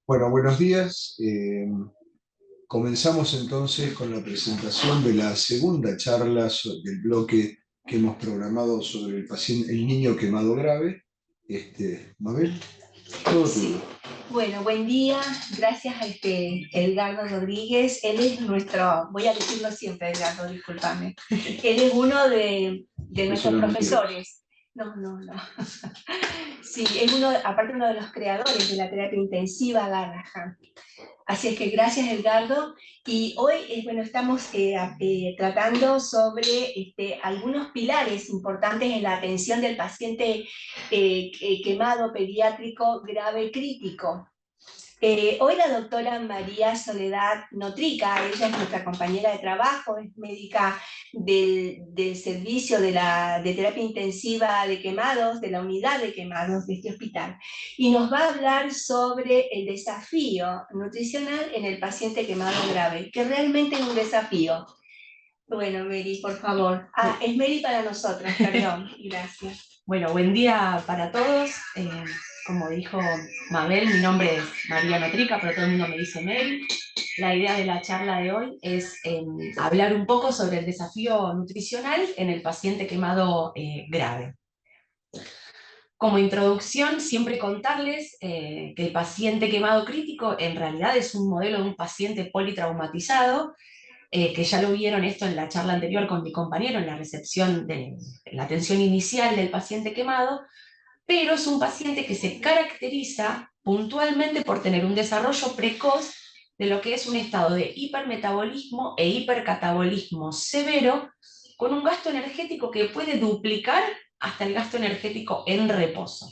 Bueno, buenos días. Comenzamos entonces con la presentación de la segunda charla del bloque que hemos programado sobre el paciente, el niño quemado grave. Mabel, todo tuyo. Sí. Bueno, buen día. Gracias a Edgardo Rodríguez. Él es nuestro, voy a decirlo siempre, Edgardo, discúlpame. Él es uno de Eso nuestros no es mentira. profesores. No, no, no. Sí, es aparte uno de los creadores de la terapia intensiva Garrahan. Así es que gracias, Edgardo. Y hoy, bueno, estamos tratando sobre algunos pilares importantes en la atención del paciente quemado pediátrico grave crítico. Hoy la doctora María Soledad Notrica, ella es nuestra compañera de trabajo, es médica del servicio de terapia intensiva de quemados, de la unidad de quemados de este hospital, y nos va a hablar sobre el desafío nutricional en el paciente quemado grave, que realmente es un desafío. Bueno, Mary, por favor. Ah, es Mary para nosotros, perdón, gracias. Bueno, buen día para todos. Como dijo Mabel, mi nombre es María Notrica, pero todo el mundo me dice Mary. La idea de la charla de hoy es hablar un poco sobre el desafío nutricional en el paciente quemado grave. Como introducción, siempre contarles que el paciente quemado crítico en realidad es un modelo de un paciente politraumatizado, que ya lo vieron esto en la charla anterior con mi compañero, en la recepción de la atención inicial del paciente quemado, pero es un paciente que se caracteriza puntualmente por tener un desarrollo precoz de lo que es un estado de hipermetabolismo e hipercatabolismo severo, con un gasto energético que puede duplicar hasta el gasto energético en reposo.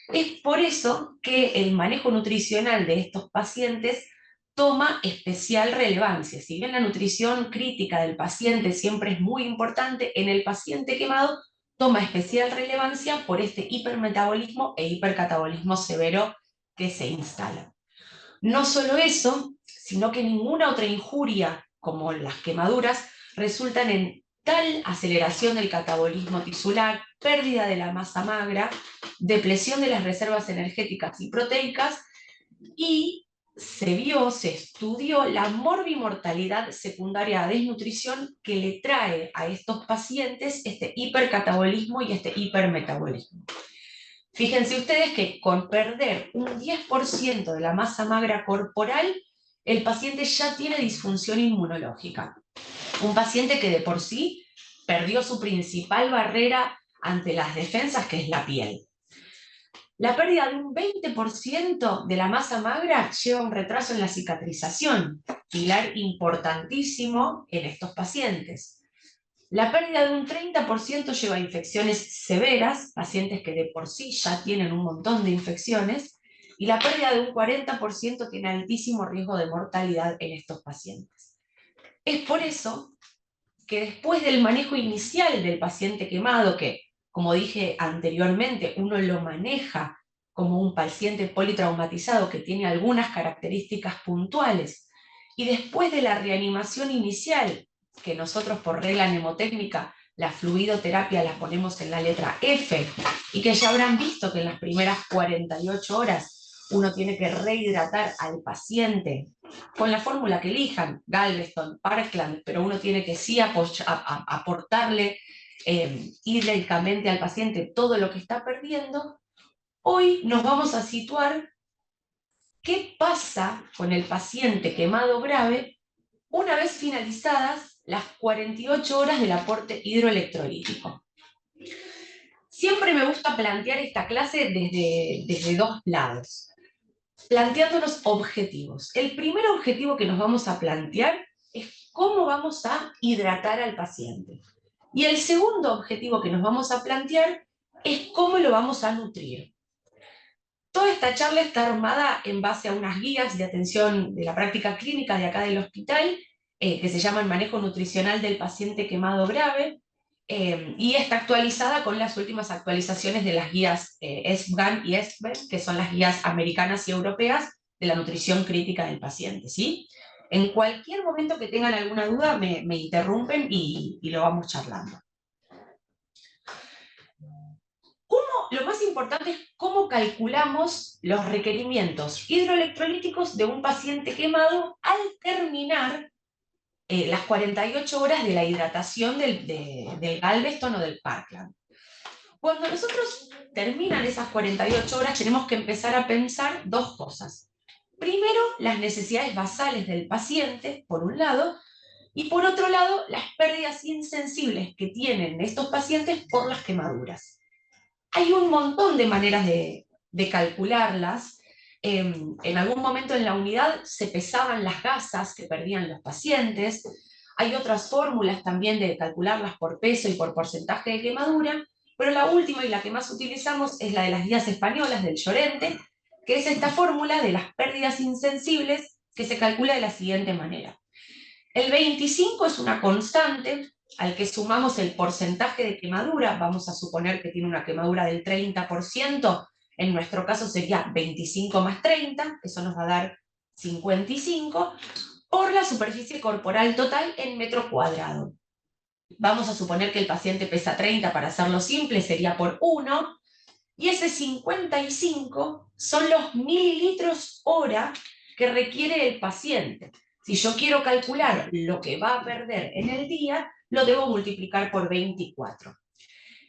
Es por eso que el manejo nutricional de estos pacientes toma especial relevancia. Si bien la nutrición crítica del paciente siempre es muy importante, en el paciente quemado toma especial relevancia por este hipermetabolismo e hipercatabolismo severo que se instala. No solo eso, sino que ninguna otra injuria, como las quemaduras, resultan en tal aceleración del catabolismo tisular, pérdida de la masa magra, depleción de las reservas energéticas y proteicas, y se estudió la morbimortalidad secundaria a desnutrición que le trae a estos pacientes este hipercatabolismo y este hipermetabolismo. Fíjense ustedes que con perder un 10% de la masa magra corporal, el paciente ya tiene disfunción inmunológica. Un paciente que de por sí perdió su principal barrera ante las defensas, que es la piel. La pérdida de un 20% de la masa magra lleva un retraso en la cicatrización, pilar importantísimo en estos pacientes. La pérdida de un 30% lleva a infecciones severas, pacientes que de por sí ya tienen un montón de infecciones, y la pérdida de un 40% tiene altísimo riesgo de mortalidad en estos pacientes. Es por eso que después del manejo inicial del paciente quemado, que, como dije anteriormente, uno lo maneja como un paciente politraumatizado que tiene algunas características puntuales, y después de la reanimación inicial, que nosotros por regla mnemotécnica, la fluidoterapia la ponemos en la letra F, y que ya habrán visto que en las primeras 48 horas uno tiene que rehidratar al paciente con la fórmula que elijan, Galveston, Parkland, pero uno tiene que sí aportarle hídricamente al paciente todo lo que está perdiendo. Hoy nos vamos a situar qué pasa con el paciente quemado grave una vez finalizadas las 48 horas del aporte hidroelectrolítico. Siempre me gusta plantear esta clase desde dos lados, planteándonos objetivos. El primer objetivo que nos vamos a plantear es cómo vamos a hidratar al paciente. Y el segundo objetivo que nos vamos a plantear es cómo lo vamos a nutrir. Toda esta charla está armada en base a unas guías de atención de la práctica clínica de acá del hospital, que se llaman Manejo Nutricional del Paciente Quemado Grave, y está actualizada con las últimas actualizaciones de las guías ESPGHAN y ESPBES, que son las guías americanas y europeas de la nutrición crítica del paciente, ¿sí? En cualquier momento que tengan alguna duda me interrumpen y lo vamos charlando. Lo más importante es cómo calculamos los requerimientos hidroelectrolíticos de un paciente quemado al terminar las 48 horas de la hidratación del Galveston o del Parkland. Cuando nosotros terminan esas 48 horas, tenemos que empezar a pensar dos cosas. Primero, las necesidades basales del paciente, por un lado, y por otro lado, las pérdidas insensibles que tienen estos pacientes por las quemaduras. Hay un montón de maneras de calcularlas. En algún momento en la unidad se pesaban las gasas que perdían los pacientes. Hay otras fórmulas también de calcularlas por peso y por porcentaje de quemadura, pero la última y la que más utilizamos es la de las guías españolas del Llorente, que es esta fórmula de las pérdidas insensibles que se calcula de la siguiente manera. El 25 es una constante al que sumamos el porcentaje de quemadura. Vamos a suponer que tiene una quemadura del 30%, en nuestro caso sería 25 más 30, eso nos va a dar 55, por la superficie corporal total en metro cuadrado. Vamos a suponer que el paciente pesa 30, para hacerlo simple sería por 1, y ese 55 son los mililitros hora que requiere el paciente. Si yo quiero calcular lo que va a perder en el día, lo debo multiplicar por 24.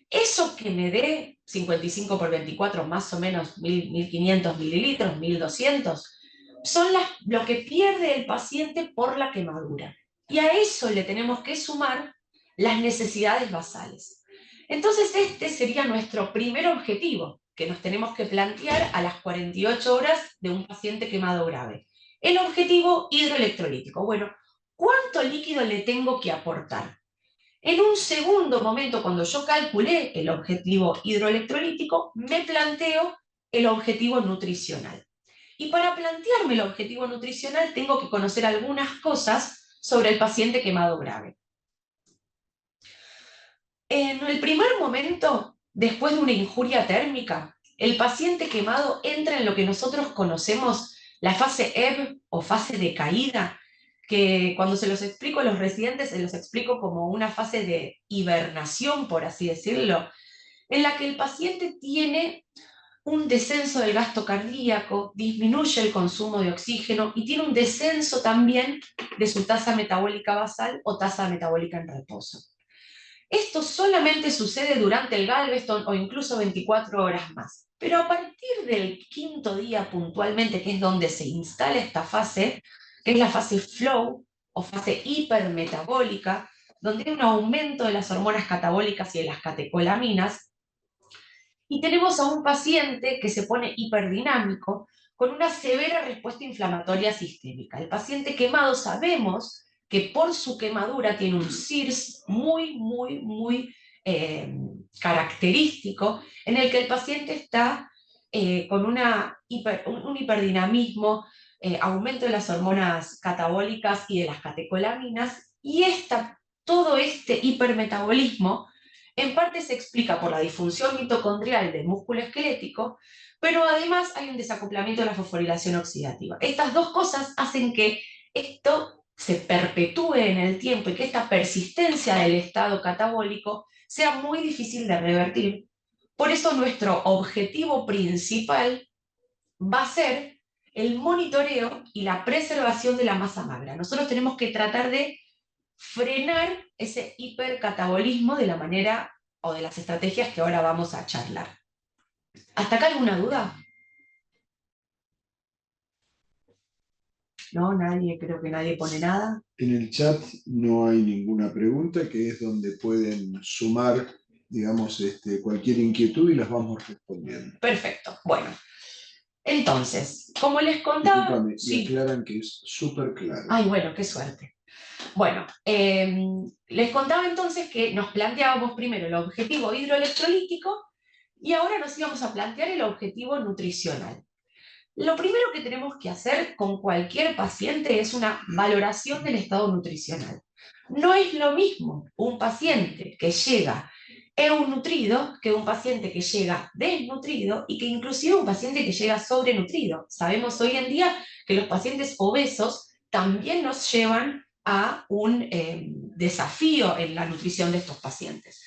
Eso que me dé 55 por 24, más o menos 1500 mililitros, 1200, son lo que pierde el paciente por la quemadura. Y a eso le tenemos que sumar las necesidades basales. Entonces este sería nuestro primer objetivo, que nos tenemos que plantear a las 48 horas de un paciente quemado grave. El objetivo hidroelectrolítico. Bueno, ¿cuánto líquido le tengo que aportar? En un segundo momento, cuando yo calculé el objetivo hidroelectrolítico, me planteo el objetivo nutricional. Y para plantearme el objetivo nutricional tengo que conocer algunas cosas sobre el paciente quemado grave. En el primer momento, después de una injuria térmica, el paciente quemado entra en lo que nosotros conocemos la fase EB o fase de caída, que cuando se los explico a los residentes se los explico como una fase de hibernación, por así decirlo, en la que el paciente tiene un descenso del gasto cardíaco, disminuye el consumo de oxígeno y tiene un descenso también de su tasa metabólica basal o tasa metabólica en reposo. Esto solamente sucede durante el Galveston o incluso 24 horas más. Pero a partir del quinto día puntualmente, que es donde se instala esta fase, que es la fase flow o fase hipermetabólica, donde hay un aumento de las hormonas catabólicas y de las catecolaminas, y tenemos a un paciente que se pone hiperdinámico con una severa respuesta inflamatoria sistémica. El paciente quemado sabemos que por su quemadura tiene un CIRS muy característico, en el que el paciente está con un hiperdinamismo, aumento de las hormonas catabólicas y de las catecolaminas, y todo este hipermetabolismo en parte se explica por la disfunción mitocondrial del músculo esquelético, pero además hay un desacoplamiento de la fosforilación oxidativa. Estas dos cosas hacen que esto se perpetúe en el tiempo y que esta persistencia del estado catabólico sea muy difícil de revertir. Por eso nuestro objetivo principal va a ser el monitoreo y la preservación de la masa magra. Nosotros tenemos que tratar de frenar ese hipercatabolismo de la manera o de las estrategias que ahora vamos a charlar. ¿Hasta acá alguna duda? No, nadie, creo que nadie pone nada. En el chat no hay ninguna pregunta, que es donde pueden sumar, digamos, cualquier inquietud y las vamos respondiendo. Perfecto, bueno. Entonces, como les contaba... Discúlpame, sí. y aclaran que es súper claro. Ay, bueno, qué suerte. Bueno, les contaba entonces que nos planteábamos primero el objetivo hidroelectrolítico y ahora nos íbamos a plantear el objetivo nutricional. Lo primero que tenemos que hacer con cualquier paciente es una valoración del estado nutricional. No es lo mismo un paciente que llega eunutrido que un paciente que llega desnutrido y que inclusive un paciente que llega sobrenutrido. Sabemos hoy en día que los pacientes obesos también nos llevan a un desafío en la nutrición de estos pacientes.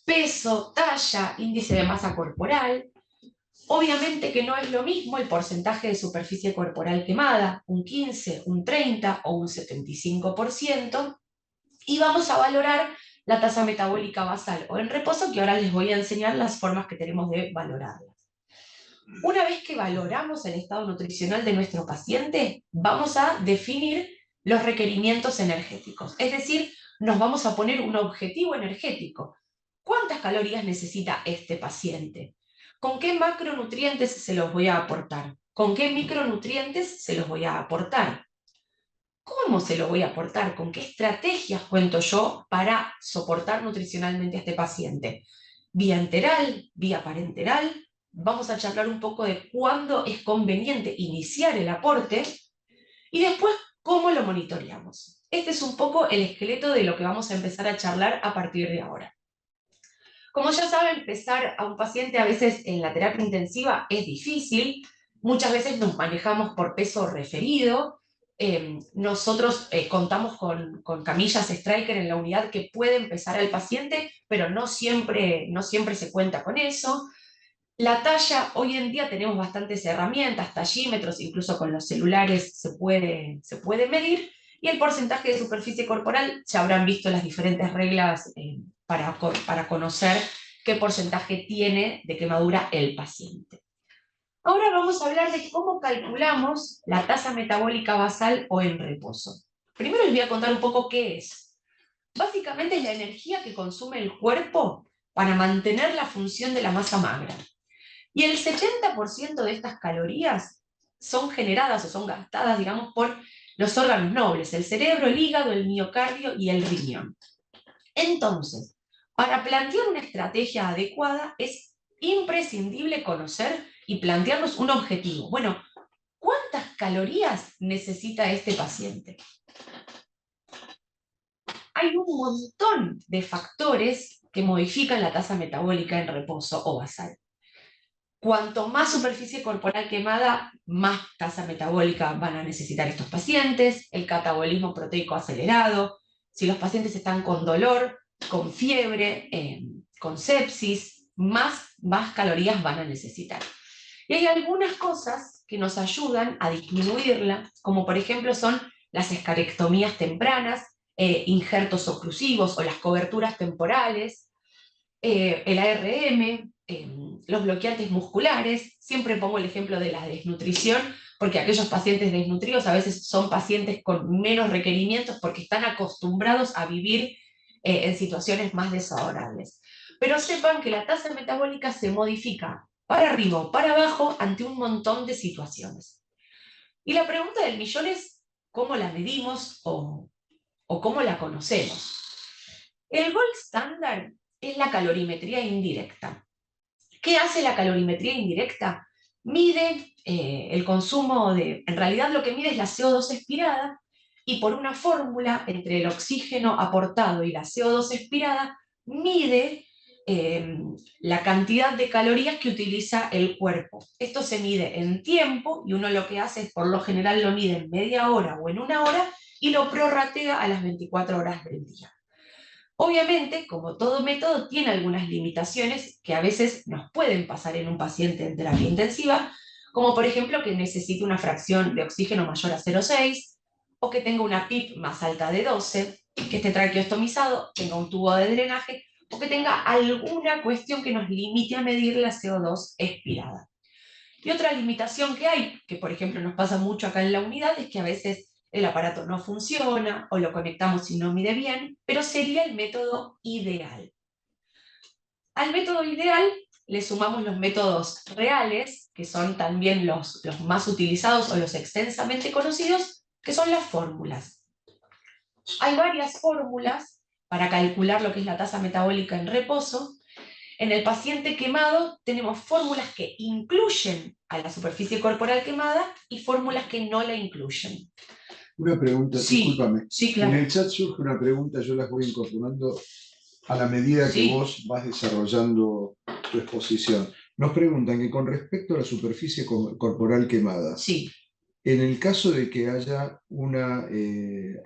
Peso, talla, índice de masa corporal, Obviamente que no es lo mismo el porcentaje de superficie corporal quemada, un 15, un 30 o un 75%, y vamos a valorar la tasa metabólica basal o en reposo, que ahora les voy a enseñar las formas que tenemos de valorarlas. Una vez que valoramos el estado nutricional de nuestro paciente, vamos a definir los requerimientos energéticos, es decir, nos vamos a poner un objetivo energético. ¿Cuántas calorías necesita este paciente? ¿Con qué macronutrientes se los voy a aportar? ¿Con qué micronutrientes se los voy a aportar? ¿Cómo se los voy a aportar? ¿Con qué estrategias cuento yo para soportar nutricionalmente a este paciente? ¿Vía enteral? ¿Vía parenteral? Vamos a charlar un poco de cuándo es conveniente iniciar el aporte y después cómo lo monitoreamos. Este es un poco el esqueleto de lo que vamos a empezar a charlar a partir de ahora. Como ya saben, empezar a un paciente a veces en la terapia intensiva es difícil, muchas veces nos manejamos por peso referido. Nosotros contamos con camillas Stryker en la unidad que puede empezar al paciente, pero no siempre se cuenta con eso. La talla, hoy en día tenemos bastantes herramientas, tallímetros, incluso con los celulares se puede medir, y el porcentaje de superficie corporal, ya habrán visto las diferentes reglas para conocer qué porcentaje tiene de quemadura el paciente. Ahora vamos a hablar de cómo calculamos la tasa metabólica basal o en reposo. Primero les voy a contar un poco qué es. Básicamente es la energía que consume el cuerpo para mantener la función de la masa magra. Y el 70% de estas calorías son generadas o son gastadas, digamos, por los órganos nobles, el cerebro, el hígado, el miocardio y el riñón. Entonces, para plantear una estrategia adecuada es imprescindible conocer y plantearnos un objetivo. Bueno, ¿cuántas calorías necesita este paciente? Hay un montón de factores que modifican la tasa metabólica en reposo o basal. Cuanto más superficie corporal quemada, más tasa metabólica van a necesitar estos pacientes, el catabolismo proteico acelerado, si los pacientes están con dolor, con fiebre, con sepsis, más calorías van a necesitar. Y hay algunas cosas que nos ayudan a disminuirla, como por ejemplo son las escarectomías tempranas, injertos oclusivos o las coberturas temporales, el ARM, los bloqueantes musculares. Siempre pongo el ejemplo de la desnutrición, porque aquellos pacientes desnutridos a veces son pacientes con menos requerimientos porque están acostumbrados a vivir en situaciones más desagradables. Pero sepan que la tasa metabólica se modifica para arriba o para abajo ante un montón de situaciones. Y la pregunta del millón es, ¿cómo la medimos o cómo la conocemos? El gold standard es la calorimetría indirecta. ¿Qué hace la calorimetría indirecta? Mide el consumo en realidad lo que mide es la CO2 expirada, y por una fórmula entre el oxígeno aportado y la CO2 expirada, mide la cantidad de calorías que utiliza el cuerpo. Esto se mide en tiempo, y uno lo que hace es, por lo general, lo mide en media hora o en una hora, y lo prorratea a las 24 horas del día. Obviamente, como todo método, tiene algunas limitaciones que a veces nos pueden pasar en un paciente en terapia intensiva, como por ejemplo que necesite una fracción de oxígeno mayor a 0,6, o que tenga una PIP más alta de 12, que esté traqueostomizado, tenga un tubo de drenaje, o que tenga alguna cuestión que nos limite a medir la CO2 expirada. Y otra limitación que hay, que por ejemplo nos pasa mucho acá en la unidad, es que a veces el aparato no funciona o lo conectamos y no mide bien, pero sería el método ideal. Al método ideal le sumamos los métodos reales, que son también los más utilizados o los extensamente conocidos, que son las fórmulas. Hay varias fórmulas para calcular lo que es la tasa metabólica en reposo. En el paciente quemado tenemos fórmulas que incluyen a la superficie corporal quemada y fórmulas que no la incluyen. Una pregunta, Sí, discúlpame. sí, claro. En el chat surge una pregunta, yo las voy incorporando a la medida que vos vas desarrollando tu exposición. Nos preguntan que con respecto a la superficie corporal quemada, en el caso de que haya una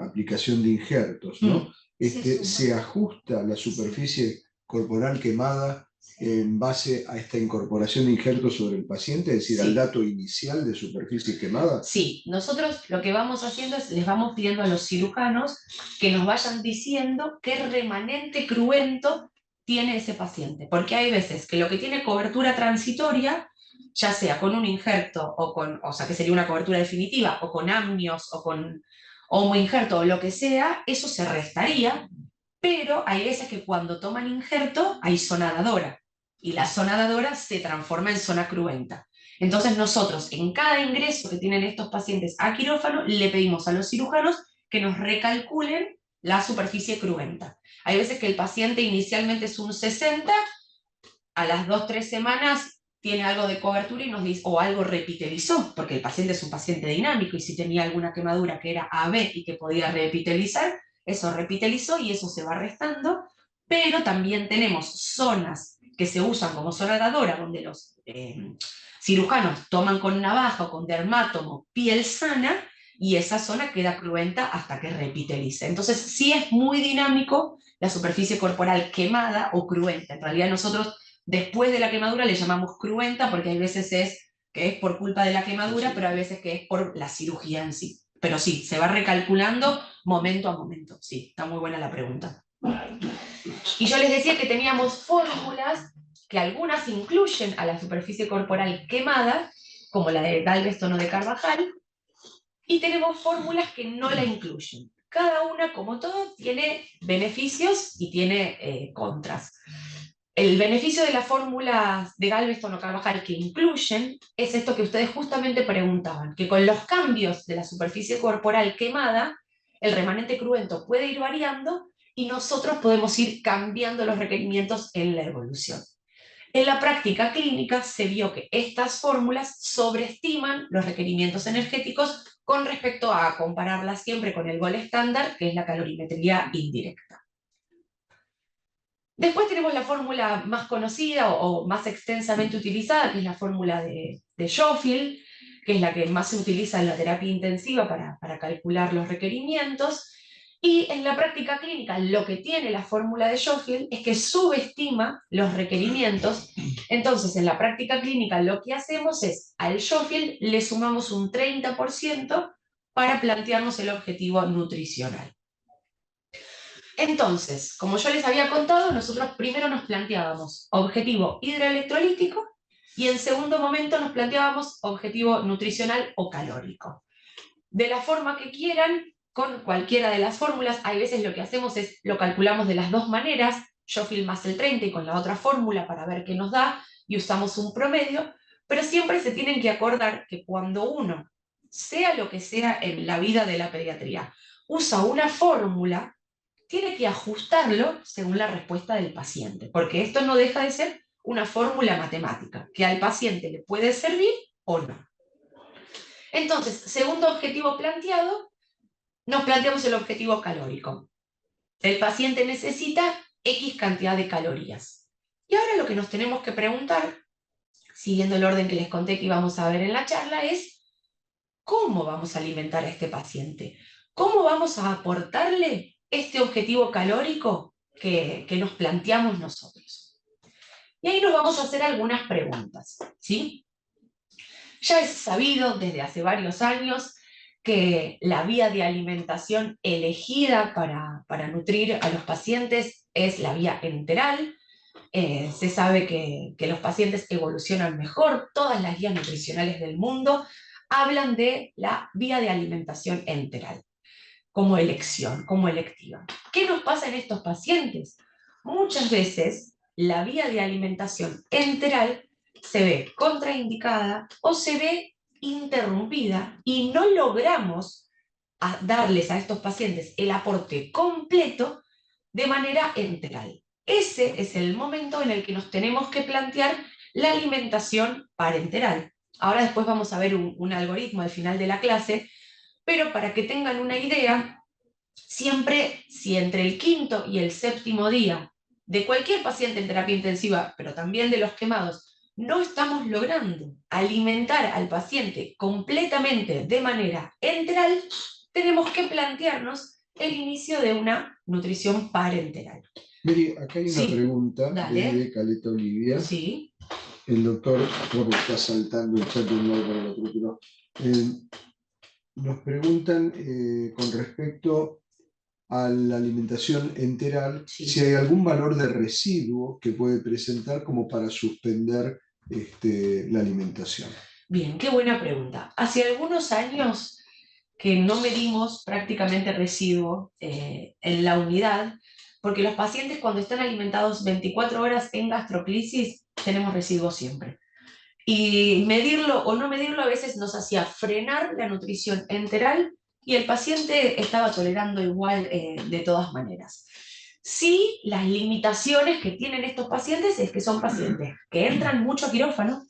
aplicación de injertos, ¿no? ¿Se ajusta la superficie corporal quemada en base a esta incorporación de injertos sobre el paciente, es decir, al dato inicial de superficie quemada? Sí, nosotros lo que vamos haciendo es, les vamos pidiendo a los cirujanos que nos vayan diciendo qué remanente cruento tiene ese paciente, porque hay veces que lo que tiene cobertura transitoria, ya sea con un injerto, o sea, que sería una cobertura definitiva, o con amnios, o con homoinjerto, o lo que sea, eso se restaría, pero hay veces que cuando toman injerto hay zona dadora, y la zona dadora se transforma en zona cruenta. Entonces nosotros, en cada ingreso que tienen estos pacientes a quirófano, le pedimos a los cirujanos que nos recalculen la superficie cruenta. Hay veces que el paciente inicialmente es un 60, a las 2-3 semanas tiene algo de cobertura y nos dice, o algo repitelizó, porque el paciente es un paciente dinámico y si tenía alguna quemadura que era AB y que podía repitelizar, eso repitelizó y eso se va restando, pero también tenemos zonas que se usan como zona dadora, donde los cirujanos toman con navaja o con dermátomo piel sana y esa zona queda cruenta hasta que repitelice. Entonces sí es muy dinámico la superficie corporal quemada o cruenta. En realidad nosotros después de la quemadura le llamamos cruenta porque hay veces que es por culpa de la quemadura, pero hay veces que es por la cirugía en sí. Pero sí, se va recalculando momento a momento. Sí, está muy buena la pregunta. Y yo les decía que teníamos fórmulas que algunas incluyen a la superficie corporal quemada, como la de Galveston o de Carvajal, y tenemos fórmulas que no la incluyen. Cada una, como todo, tiene beneficios y tiene contras. El beneficio de las fórmulas de Galveston o Carvajal que incluyen es esto que ustedes justamente preguntaban, que con los cambios de la superficie corporal quemada, el remanente cruento puede ir variando y nosotros podemos ir cambiando los requerimientos en la evolución. En la práctica clínica se vio que estas fórmulas sobreestiman los requerimientos energéticos con respecto a compararlas siempre con el gol estándar, que es la calorimetría indirecta. Después tenemos la fórmula más conocida o más extensamente utilizada, que es la fórmula de Schofield, que es la que más se utiliza en la terapia intensiva para calcular los requerimientos. Y en la práctica clínica lo que tiene la fórmula de Schofield es que subestima los requerimientos. Entonces en la práctica clínica lo que hacemos es al Schofield le sumamos un 30% para plantearnos el objetivo nutricional. Entonces, como yo les había contado, nosotros primero nos planteábamos objetivo hidroelectrolítico y en segundo momento nos planteábamos objetivo nutricional o calórico. De la forma que quieran, con cualquiera de las fórmulas, hay veces lo que hacemos es, lo calculamos de las dos maneras, Schofield más el 30 y con la otra fórmula para ver qué nos da, y usamos un promedio, pero siempre se tienen que acordar que cuando uno, sea lo que sea en la vida de la pediatría, usa una fórmula, tiene que ajustarlo según la respuesta del paciente, porque esto no deja de ser una fórmula matemática, que al paciente le puede servir o no. Entonces, segundo objetivo planteado, nos planteamos el objetivo calórico. El paciente necesita X cantidad de calorías. Y ahora lo que nos tenemos que preguntar, siguiendo el orden que les conté que íbamos a ver en la charla, es ¿cómo vamos a alimentar a este paciente? ¿Cómo vamos a aportarle este objetivo calórico que nos planteamos nosotros? Y ahí nos vamos a hacer algunas preguntas, ¿sí? Ya es sabido desde hace varios años que la vía de alimentación elegida para nutrir a los pacientes es la vía enteral. Se sabe que los pacientes evolucionan mejor, todas las guías nutricionales del mundo hablan de la vía de alimentación enteral como elección, como electiva. ¿Qué nos pasa en estos pacientes? Muchas veces la vía de alimentación enteral se ve contraindicada o se ve interrumpida y no logramos darles a estos pacientes el aporte completo de manera enteral. Ese es el momento en el que nos tenemos que plantear la alimentación parenteral. Ahora después vamos a ver un algoritmo al final de la clase, pero para que tengan una idea, siempre si entre el quinto y el séptimo día de cualquier paciente en terapia intensiva, pero también de los quemados, no estamos logrando alimentar al paciente completamente de manera enteral, tenemos que plantearnos el inicio de una nutrición parenteral. Miri, acá hay una pregunta Dale. de Caleta Olivia. Sí. El doctor, creo que está saltando el chat de un lado para el otro, pero nos preguntan con respecto a la alimentación enteral, si hay algún valor de residuo que puede presentar como para suspender la alimentación. Bien, qué buena pregunta. Hace algunos años que no medimos prácticamente residuo en la unidad, porque los pacientes cuando están alimentados 24 horas en gastroclisis tenemos residuo siempre. Y medirlo o no medirlo a veces nos hacía frenar la nutrición enteral y el paciente estaba tolerando igual de todas maneras. Sí, las limitaciones que tienen estos pacientes es que son pacientes que entran mucho a quirófano,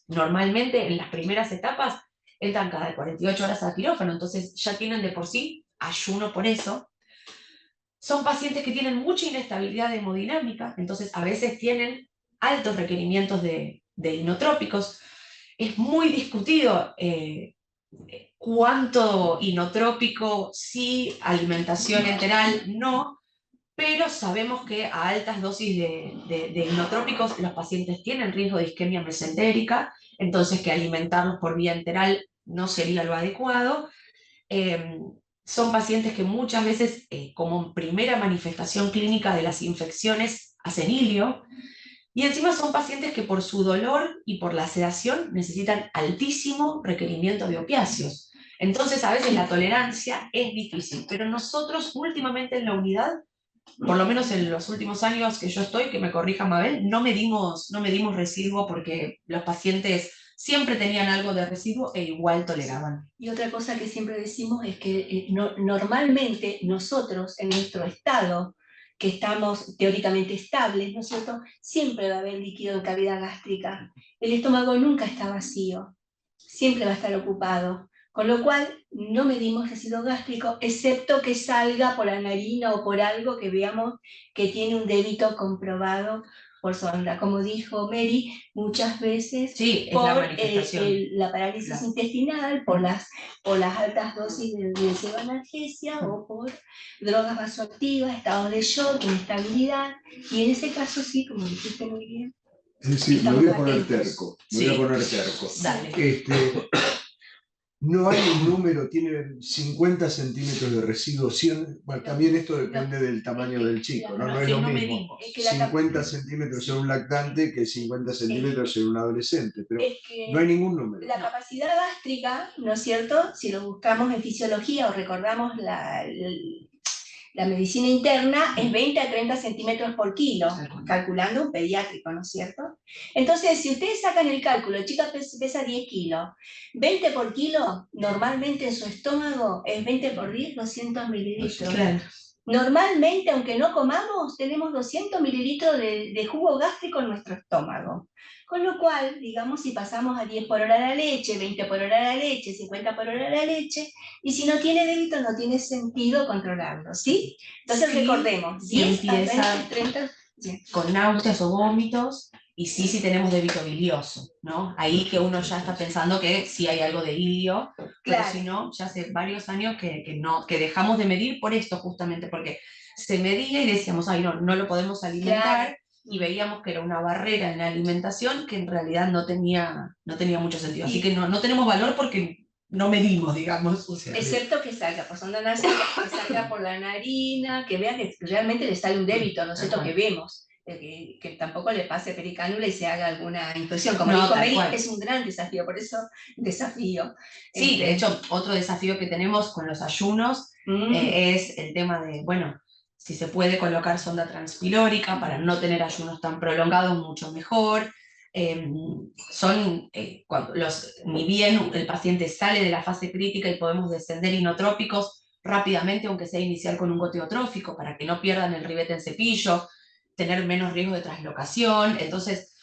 normalmente en las primeras etapas entran cada 48 horas a quirófano, entonces ya tienen de por sí ayuno por eso. Son pacientes que tienen mucha inestabilidad hemodinámica, entonces a veces tienen altos requerimientos de inotrópicos. Es muy discutido cuánto inotrópico, sí, alimentación enteral, no, pero sabemos que a altas dosis de inotrópicos los pacientes tienen riesgo de isquemia mesentérica, entonces que alimentarlos por vía enteral no sería lo adecuado. Son pacientes que muchas veces, como primera manifestación clínica de las infecciones, hacen ilio, y encima son pacientes que por su dolor y por la sedación necesitan altísimo requerimiento de opiáceos. Entonces a veces la tolerancia es difícil, pero nosotros últimamente en la unidad, por lo menos en los últimos años que yo estoy, que me corrija Mabel, no medimos residuo porque los pacientes siempre tenían algo de residuo e igual toleraban. Y otra cosa que siempre decimos es que normalmente nosotros en nuestro estado, que estamos teóricamente estables, ¿no es cierto?, siempre va a haber líquido en cavidad gástrica. El estómago nunca está vacío, siempre va a estar ocupado. Con lo cual, no medimos residuo gástrico, excepto que salga por la narina o por algo que veamos que tiene un débito comprobado por sonda. Como dijo Mary, muchas veces sí, por la parálisis intestinal, por las altas dosis de analgesia o por drogas vasoactivas, estados de shock, inestabilidad. Y en ese caso sí, como dijiste muy bien. Es decir, me voy a poner terco. Dale. No hay un número, tiene 50 centímetros de residuo, 100, bueno, también esto depende del tamaño del chico, no es lo mismo 50 centímetros en un lactante que 50 centímetros en un adolescente, pero no hay ningún número. La capacidad gástrica, ¿no es cierto?, si lo buscamos en fisiología o recordamos la medicina interna, es 20 a 30 centímetros por kilo, calculando un pediátrico, ¿no es cierto? Entonces, si ustedes sacan el cálculo, el chico pesa 10 kilos, 20 por kilo, normalmente en su estómago es 20 por 10, 200 mililitros. Claro. Normalmente, aunque no comamos, tenemos 200 mililitros de jugo gástrico en nuestro estómago. Con lo cual, digamos, si pasamos a 10 por hora la leche, 20 por hora la leche, 50 por hora la leche, y si no tiene débito, no tiene sentido controlarlo, ¿sí? Entonces recordemos, 10 a 20, 30... con náuseas o vómitos, y sí tenemos débito bilioso, ¿no? Ahí que uno ya está pensando que sí hay algo de ilio, pero si no, ya hace varios años que dejamos de medir por esto justamente, porque se medía y decíamos, ay, no lo podemos alimentar, y veíamos que era una barrera en la alimentación que en realidad no tenía mucho sentido. Así que no tenemos valor porque no medimos, digamos. O sea, excepto que salga por sonda nasal, que salga por la narina, que vean que realmente le sale un débito, ¿no es cierto?, que vemos. Que tampoco le pase pericánula y se haga alguna infección. Como dijo Mary, es un gran desafío, por eso desafío. Sí, de hecho, otro desafío que tenemos con los ayunos es el tema de, bueno, si se puede colocar sonda transpilórica para no tener ayunos tan prolongados, mucho mejor. Ni bien el paciente sale de la fase crítica y podemos descender inotrópicos rápidamente, aunque sea inicial con un goteo trófico, para que no pierdan el ribete en cepillo, tener menos riesgo de traslocación. Entonces,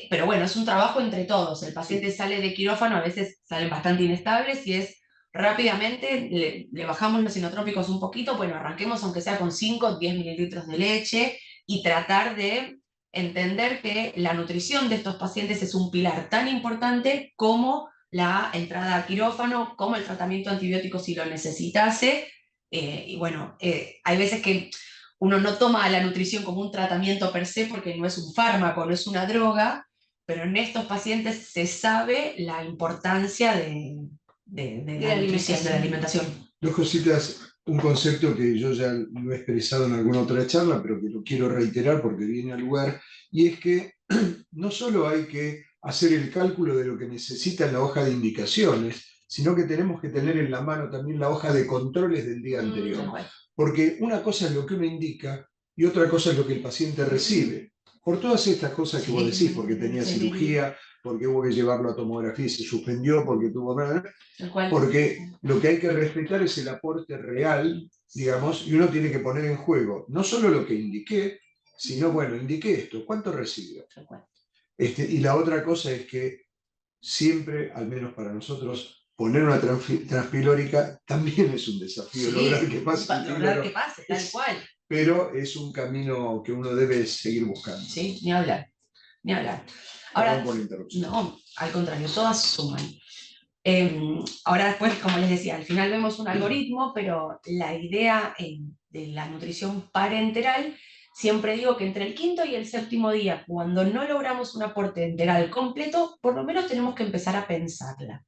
pero bueno, es un trabajo entre todos. El paciente sale de quirófano, a veces salen bastante inestables y es rápidamente, le bajamos los inotrópicos un poquito, bueno, arranquemos aunque sea con 5 o 10 mililitros de leche y tratar de entender que la nutrición de estos pacientes es un pilar tan importante como la entrada a quirófano, como el tratamiento antibiótico si lo necesitase. Y bueno, hay veces que uno no toma la nutrición como un tratamiento per se porque no es un fármaco, no es una droga, pero en estos pacientes se sabe la importancia de la nutrición, de la alimentación. Dos cositas, un concepto que yo ya lo he expresado en alguna otra charla, pero que lo quiero reiterar porque viene al lugar, y es que no solo hay que hacer el cálculo de lo que necesita en la hoja de indicaciones, sino que tenemos que tener en la mano también la hoja de controles del día anterior. Porque una cosa es lo que uno indica y otra cosa es lo que el paciente recibe. Por todas estas cosas que vos decís, porque tenía cirugía, porque hubo que llevarlo a tomografía y se suspendió, porque tuvo... Porque lo que hay que respetar es el aporte real, digamos, y uno tiene que poner en juego no solo lo que indiqué, sino, bueno, indiqué esto, ¿cuánto recibió? Y la otra cosa es que siempre, al menos para nosotros, poner una transpilórica también es un desafío, lograr que pase. Lograr que pase, tal cual. Pero es un camino que uno debe seguir buscando. Sí, ni hablar, ni hablar. Ahora, no, al contrario, todas suman. Ahora después, como les decía, al final vemos un algoritmo, pero la idea de la nutrición parenteral, siempre digo que entre el quinto y el séptimo día, cuando no logramos un aporte enteral completo, por lo menos tenemos que empezar a pensarla.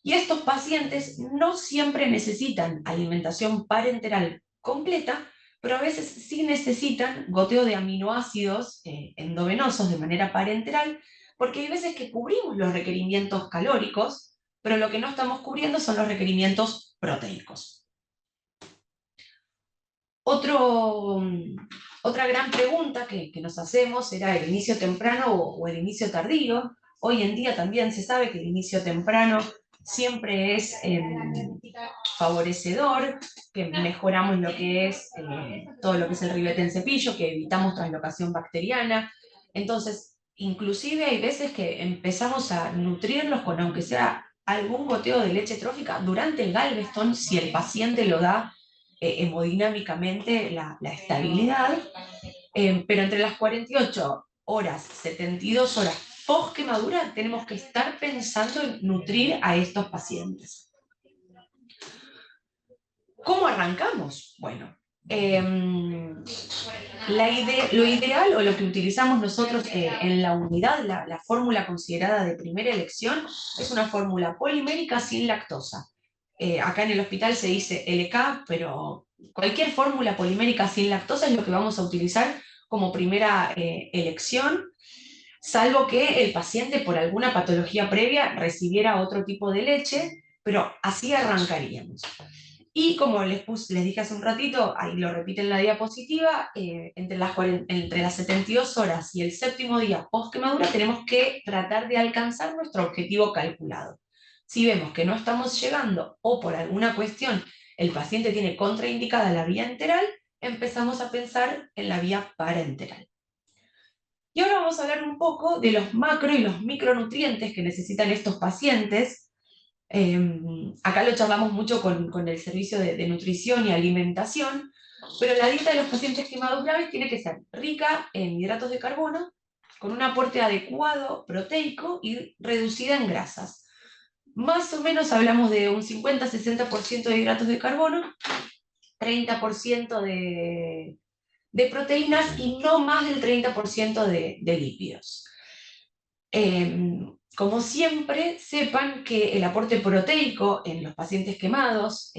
Y estos pacientes no siempre necesitan alimentación parenteral completa, pero a veces sí necesitan goteo de aminoácidos endovenosos de manera parenteral, porque hay veces que cubrimos los requerimientos calóricos, pero lo que no estamos cubriendo son los requerimientos proteicos. Otra gran pregunta que nos hacemos era el inicio temprano o el inicio tardío. Hoy en día también se sabe que el inicio temprano siempre es favorecedor, que mejoramos lo que es todo lo que es el ribete en cepillo, que evitamos translocación bacteriana. Entonces, inclusive hay veces que empezamos a nutrirlos con, aunque sea algún goteo de leche trófica, durante el Galveston, si el paciente lo da hemodinámicamente la estabilidad, pero entre las 48 horas, 72 horas post quemadura, tenemos que estar pensando en nutrir a estos pacientes. ¿Cómo arrancamos? Bueno, lo ideal o lo que utilizamos nosotros en la unidad, la fórmula considerada de primera elección, es una fórmula polimérica sin lactosa. Acá en el hospital se dice LK, pero cualquier fórmula polimérica sin lactosa es lo que vamos a utilizar como primera elección, salvo que el paciente por alguna patología previa recibiera otro tipo de leche, pero así arrancaríamos. Y como les dije hace un ratito, ahí lo repite en la diapositiva, entre las 72 horas y el séptimo día post quemadura tenemos que tratar de alcanzar nuestro objetivo calculado. Si vemos que no estamos llegando o por alguna cuestión el paciente tiene contraindicada la vía enteral, empezamos a pensar en la vía parenteral. Y ahora vamos a hablar un poco de los macro y los micronutrientes que necesitan estos pacientes. Acá lo charlamos mucho con el servicio de nutrición y alimentación, pero la dieta de los pacientes quemados graves tiene que ser rica en hidratos de carbono, con un aporte adecuado proteico y reducida en grasas. Más o menos hablamos de un 50-60% de hidratos de carbono, 30% de proteínas y no más del 30% de lípidos. Como siempre, sepan que el aporte proteico en los pacientes quemados,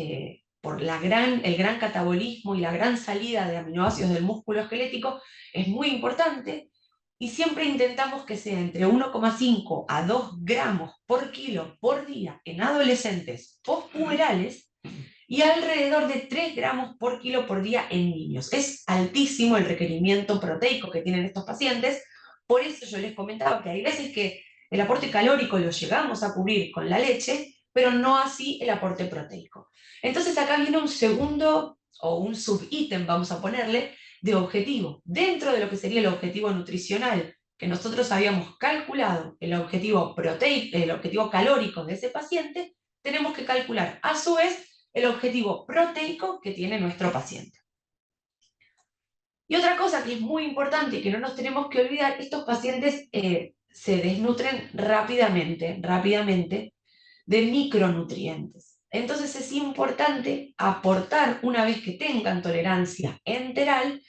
por el gran catabolismo y la gran salida de aminoácidos del músculo esquelético, es muy importante, y siempre intentamos que sea entre 1,5 a 2 gramos por kilo por día en adolescentes postpuberales y alrededor de 3 gramos por kilo por día en niños. Es altísimo el requerimiento proteico que tienen estos pacientes, por eso yo les comentaba que hay veces que el aporte calórico lo llegamos a cubrir con la leche, pero no así el aporte proteico. Entonces acá viene un segundo, o un subítem, vamos a ponerle, de objetivo. Dentro de lo que sería el objetivo nutricional, que nosotros habíamos calculado el objetivo calórico de ese paciente, tenemos que calcular a su vez el objetivo proteico que tiene nuestro paciente. Y otra cosa que es muy importante y que no nos tenemos que olvidar, estos pacientes se desnutren rápidamente de micronutrientes. Entonces es importante aportar, una vez que tengan tolerancia enteral,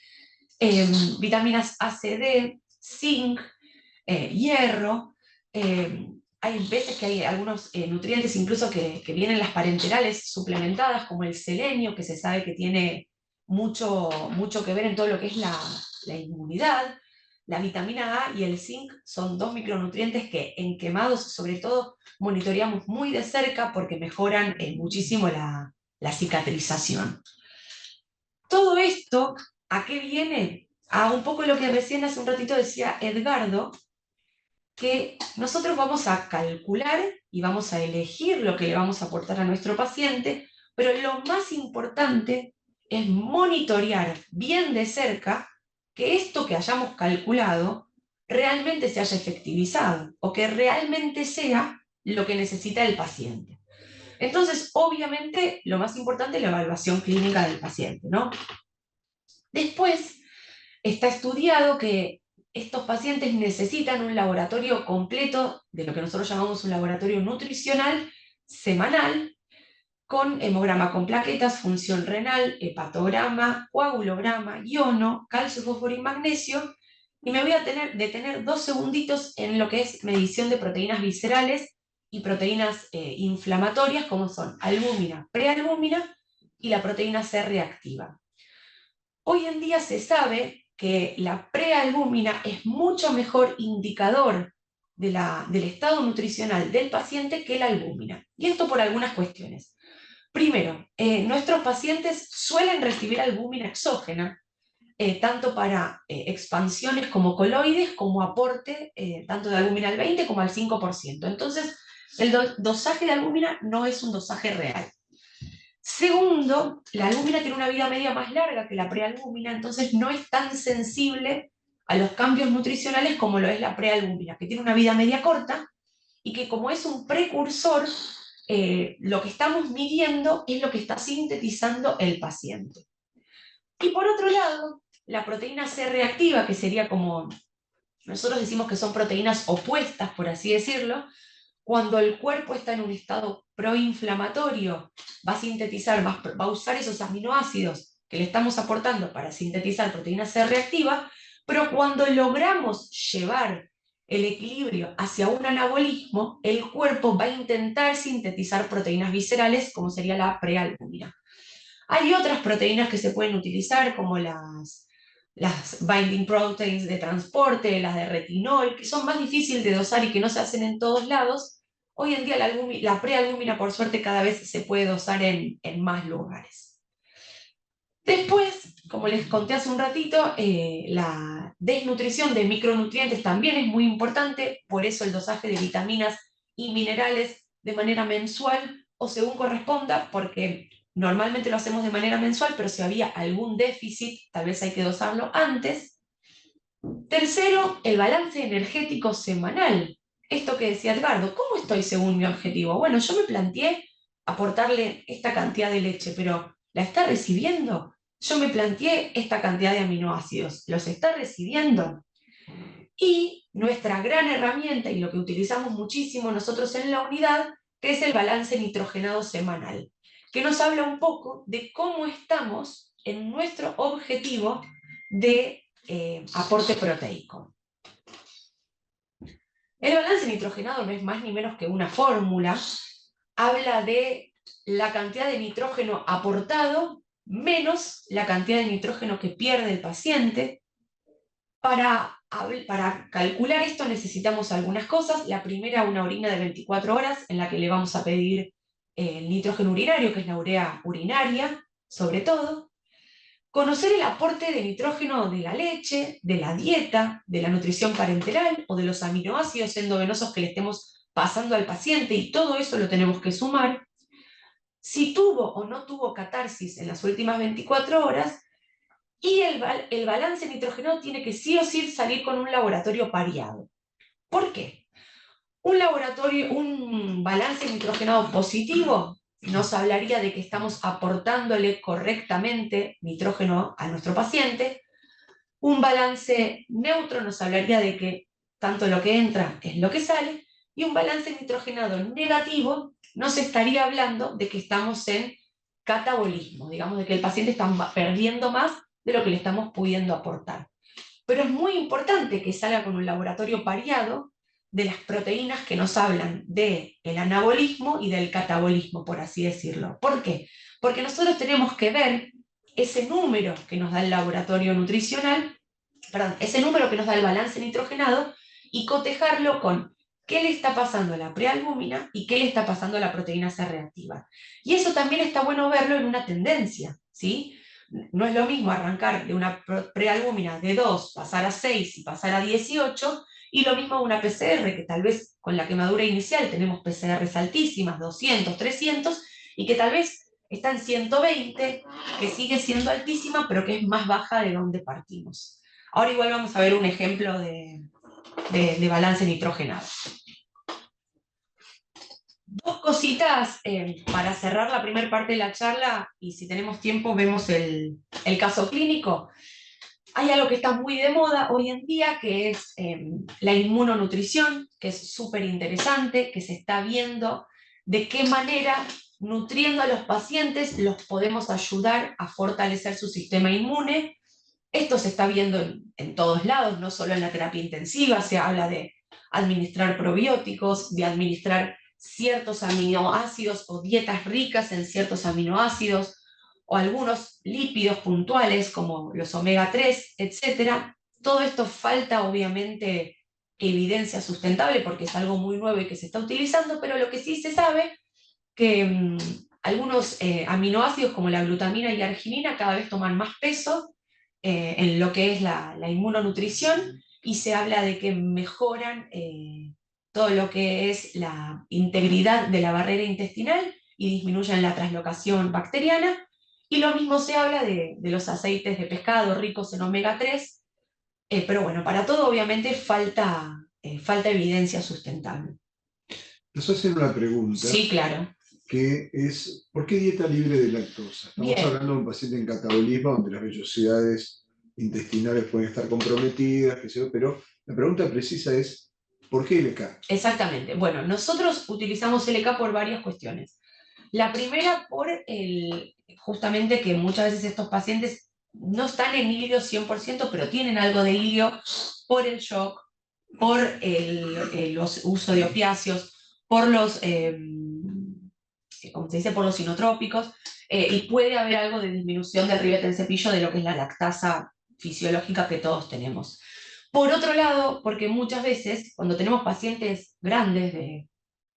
vitaminas A, C, D, zinc, hierro. Hay veces que hay algunos nutrientes incluso que vienen en las parenterales suplementadas, como el selenio, que se sabe que tiene mucho que ver en todo lo que es la inmunidad. La vitamina A y el zinc son 2 micronutrientes que en quemados, sobre todo, monitoreamos muy de cerca porque mejoran muchísimo la cicatrización. Todo esto, ¿a qué viene? A un poco lo que recién hace un ratito decía Edgardo, que nosotros vamos a calcular y vamos a elegir lo que le vamos a aportar a nuestro paciente, pero lo más importante es monitorear bien de cerca que esto que hayamos calculado realmente se haya efectivizado o que realmente sea lo que necesita el paciente. Entonces, obviamente, lo más importante es la evaluación clínica del paciente, ¿no? Después, está estudiado que estos pacientes necesitan un laboratorio completo, de lo que nosotros llamamos un laboratorio nutricional, semanal, con hemograma con plaquetas, función renal, hepatograma, coagulograma, iono, calcio, fósforo y magnesio, y me voy a detener 2 segunditos en lo que es medición de proteínas viscerales y proteínas inflamatorias, como son albúmina, prealbúmina y la proteína C reactiva. Hoy en día se sabe que la prealbúmina es mucho mejor indicador del estado nutricional del paciente que la albúmina. Y esto por algunas cuestiones. Primero, nuestros pacientes suelen recibir albúmina exógena, tanto para expansiones como coloides, como aporte tanto de albúmina al 20 como al 5%. Entonces, el dosaje de albúmina no es un dosaje real. Segundo, la albúmina tiene una vida media más larga que la prealbúmina, entonces no es tan sensible a los cambios nutricionales como lo es la prealbúmina, que tiene una vida media corta y que como es un precursor, lo que estamos midiendo es lo que está sintetizando el paciente. Y por otro lado, la proteína C reactiva, que sería como, nosotros decimos que son proteínas opuestas, por así decirlo, cuando el cuerpo está en un estado proinflamatorio, va a sintetizar, va a usar esos aminoácidos que le estamos aportando para sintetizar proteína C reactiva, pero cuando logramos llevar el equilibrio hacia un anabolismo, el cuerpo va a intentar sintetizar proteínas viscerales, como sería la prealbúmina. Hay otras proteínas que se pueden utilizar, como las binding proteins de transporte, las de retinol, que son más difíciles de dosar y que no se hacen en todos lados. Hoy en día la prealbúmina, por suerte, cada vez se puede dosar en más lugares. Después, como les conté hace un ratito, la desnutrición de micronutrientes también es muy importante, por eso el dosaje de vitaminas y minerales de manera mensual o según corresponda, porque normalmente lo hacemos de manera mensual, pero si había algún déficit, tal vez hay que dosarlo antes. Tercero, el balance energético semanal. Esto que decía Edgardo, ¿cómo estoy según mi objetivo? Bueno, yo me planteé aportarle esta cantidad de leche, pero ¿la está recibiendo? Yo me planteé esta cantidad de aminoácidos, ¿los está recibiendo? Y nuestra gran herramienta, y lo que utilizamos muchísimo nosotros en la unidad, que es el balance nitrogenado semanal, que nos habla un poco de cómo estamos en nuestro objetivo de aporte proteico. El balance nitrogenado no es más ni menos que una fórmula, habla de la cantidad de nitrógeno aportado menos la cantidad de nitrógeno que pierde el paciente. Para calcular esto necesitamos algunas cosas. La primera, una orina de 24 horas en la que le vamos a pedir el nitrógeno urinario, que es la urea urinaria, sobre todo. Conocer el aporte de nitrógeno de la leche, de la dieta, de la nutrición parenteral o de los aminoácidos endovenosos que le estemos pasando al paciente, y todo eso lo tenemos que sumar. Si tuvo o no tuvo catarsis en las últimas 24 horas, y el balance nitrogenado tiene que sí o sí salir con un laboratorio pareado. ¿Por qué? Un balance nitrogenado positivo nos hablaría de que estamos aportándole correctamente nitrógeno a nuestro paciente. Un balance neutro nos hablaría de que tanto lo que entra es lo que sale. Y un balance nitrogenado negativo no se estaría hablando de que estamos en catabolismo, digamos, de que el paciente está perdiendo más de lo que le estamos pudiendo aportar. Pero es muy importante que salga con un laboratorio pareado de las proteínas que nos hablan del anabolismo y del catabolismo, por así decirlo. ¿Por qué? Porque nosotros tenemos que ver ese número que nos da el laboratorio nutricional, perdón, ese número que nos da el balance nitrogenado, y cotejarlo con qué le está pasando a la prealbúmina y qué le está pasando a la proteína C reactiva. Y eso también está bueno verlo en una tendencia, ¿sí? No es lo mismo arrancar de una prealbúmina de 2, pasar a 6 y pasar a 18, y lo mismo una PCR, que tal vez con la quemadura inicial tenemos PCRs altísimas, 200, 300, y que tal vez está en 120, que sigue siendo altísima, pero que es más baja de donde partimos. Ahora igual vamos a ver un ejemplo de balance nitrogenado. Dos cositas para cerrar la primera parte de la charla, y si tenemos tiempo vemos el caso clínico. Hay algo que está muy de moda hoy en día, que es la inmunonutrición, que es súper interesante, que se está viendo de qué manera, nutriendo a los pacientes, los podemos ayudar a fortalecer su sistema inmune. Esto se está viendo en todos lados, no solo en la terapia intensiva. Se habla de administrar probióticos, de administrar ciertos aminoácidos o dietas ricas en ciertos aminoácidos, o algunos lípidos puntuales como los omega 3, etc. Todo esto falta obviamente evidencia sustentable porque es algo muy nuevo y que se está utilizando, pero lo que sí se sabe que algunos aminoácidos como la glutamina y la arginina cada vez toman más peso en lo que es la inmunonutrición, y se habla de que mejoran todo lo que es la integridad de la barrera intestinal y disminuyen la translocación bacteriana. Y lo mismo se habla de los aceites de pescado ricos en omega 3, pero bueno, para todo obviamente falta evidencia sustentable. Nos hacen una pregunta. Sí, claro. Que es, ¿por qué dieta libre de lactosa? Estamos hablando de un paciente en catabolismo donde las vellosidades intestinales pueden estar comprometidas, pero la pregunta precisa es, ¿por qué LK? Exactamente. Bueno, nosotros utilizamos LK por varias cuestiones. La primera, por justamente que muchas veces estos pacientes no están en ilio 100%, pero tienen algo de ilio por el shock, por el uso de opiáceos, por los, como se dice, por los inotrópicos, y puede haber algo de disminución del ribete en cepillo de lo que es la lactasa fisiológica que todos tenemos. Por otro lado, porque muchas veces cuando tenemos pacientes grandes de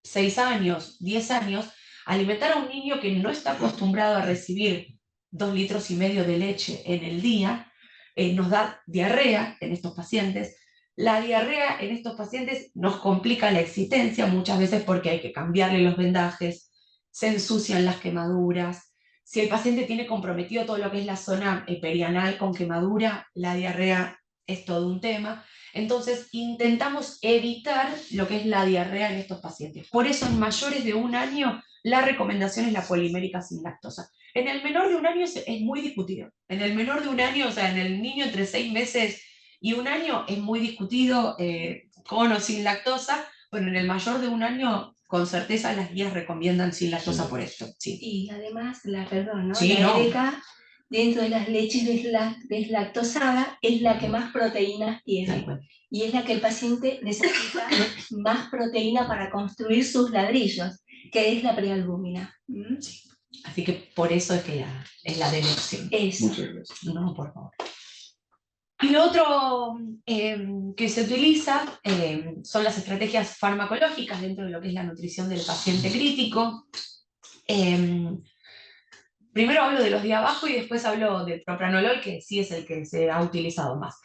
6 años, 10 años, alimentar a un niño que no está acostumbrado a recibir 2,5 litros de leche en el día, nos da diarrea en estos pacientes. La diarrea en estos pacientes nos complica la existencia muchas veces porque hay que cambiarle los vendajes, se ensucian las quemaduras. Si el paciente tiene comprometido todo lo que es la zona perianal con quemadura, la diarrea es todo un tema. Entonces intentamos evitar lo que es la diarrea en estos pacientes. Por eso en mayores de 1 año la recomendación es la polimérica sin lactosa. En el menor de 1 año es muy discutido. En el menor de 1 año, o sea, en el niño entre 6 meses y 1 año es muy discutido con o sin lactosa, pero en el mayor de 1 año con certeza las guías recomiendan sin lactosa por esto. Sí. Y además, ¿no? Sí, la LK dentro de las leches deslactosada es la que más proteínas tiene. Y es la que el paciente necesita más proteína para construir sus ladrillos, que es la prealbúmina. Sí. Así que por eso es que es la de elección. Eso. Muchas gracias. No, por favor. Y lo otro que se utiliza son las estrategias farmacológicas dentro de lo que es la nutrición del paciente crítico. Primero hablo de los de abajo y después hablo del propranolol, que sí es el que se ha utilizado más.